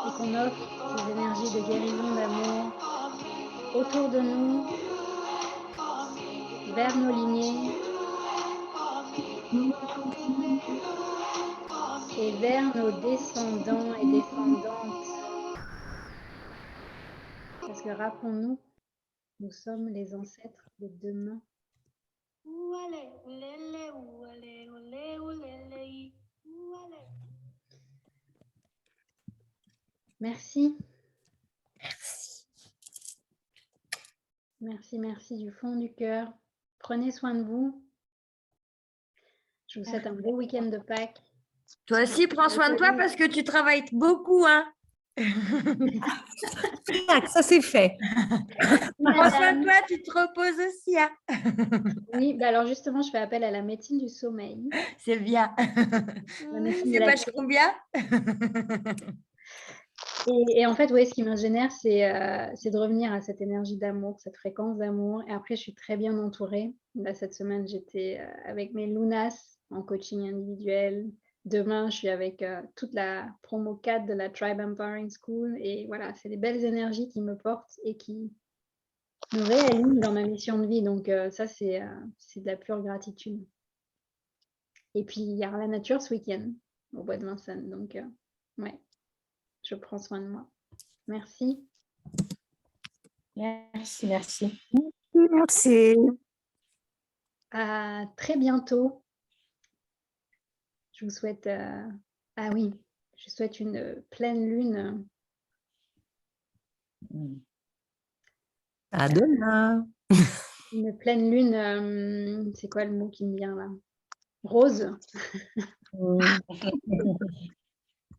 Et qu'on offre ces énergies de guérison, d'amour autour de nous, vers nos lignées et vers nos descendants et descendantes. Parce que rappelons-nous, nous sommes les ancêtres de demain. Merci. Merci, merci du fond du cœur. Prenez soin de vous. Je vous souhaite un beau week-end de Pâques. Toi aussi, prends soin de toi parce que tu travailles beaucoup, hein. Tac, ça c'est fait. Prends soin de toi, tu te reposes aussi, hein. Oui, bah alors justement, je fais appel à la médecine du sommeil. C'est bien. La médecine de C'est la page combien? Et en fait, oui, ce qui me génère, c'est de revenir à cette énergie d'amour, cette fréquence d'amour. Et après, je suis très bien entourée. Là, cette semaine, j'étais avec mes Lunas en coaching individuel. Demain, je suis avec toute la promo 4 de la Tribe Empowering School. Et voilà, c'est des belles énergies qui me portent et qui me réalignent dans ma mission de vie. Donc ça, c'est de la pure gratitude. Et puis, il y a la nature ce week-end au bois de Vincennes. Donc, ouais, je prends soin de moi. Merci. Merci, merci. Merci. À très bientôt. Je vous souhaite... Ah oui, je souhaite une pleine lune. À demain. Une pleine lune, c'est quoi le mot qui me vient là? Rose.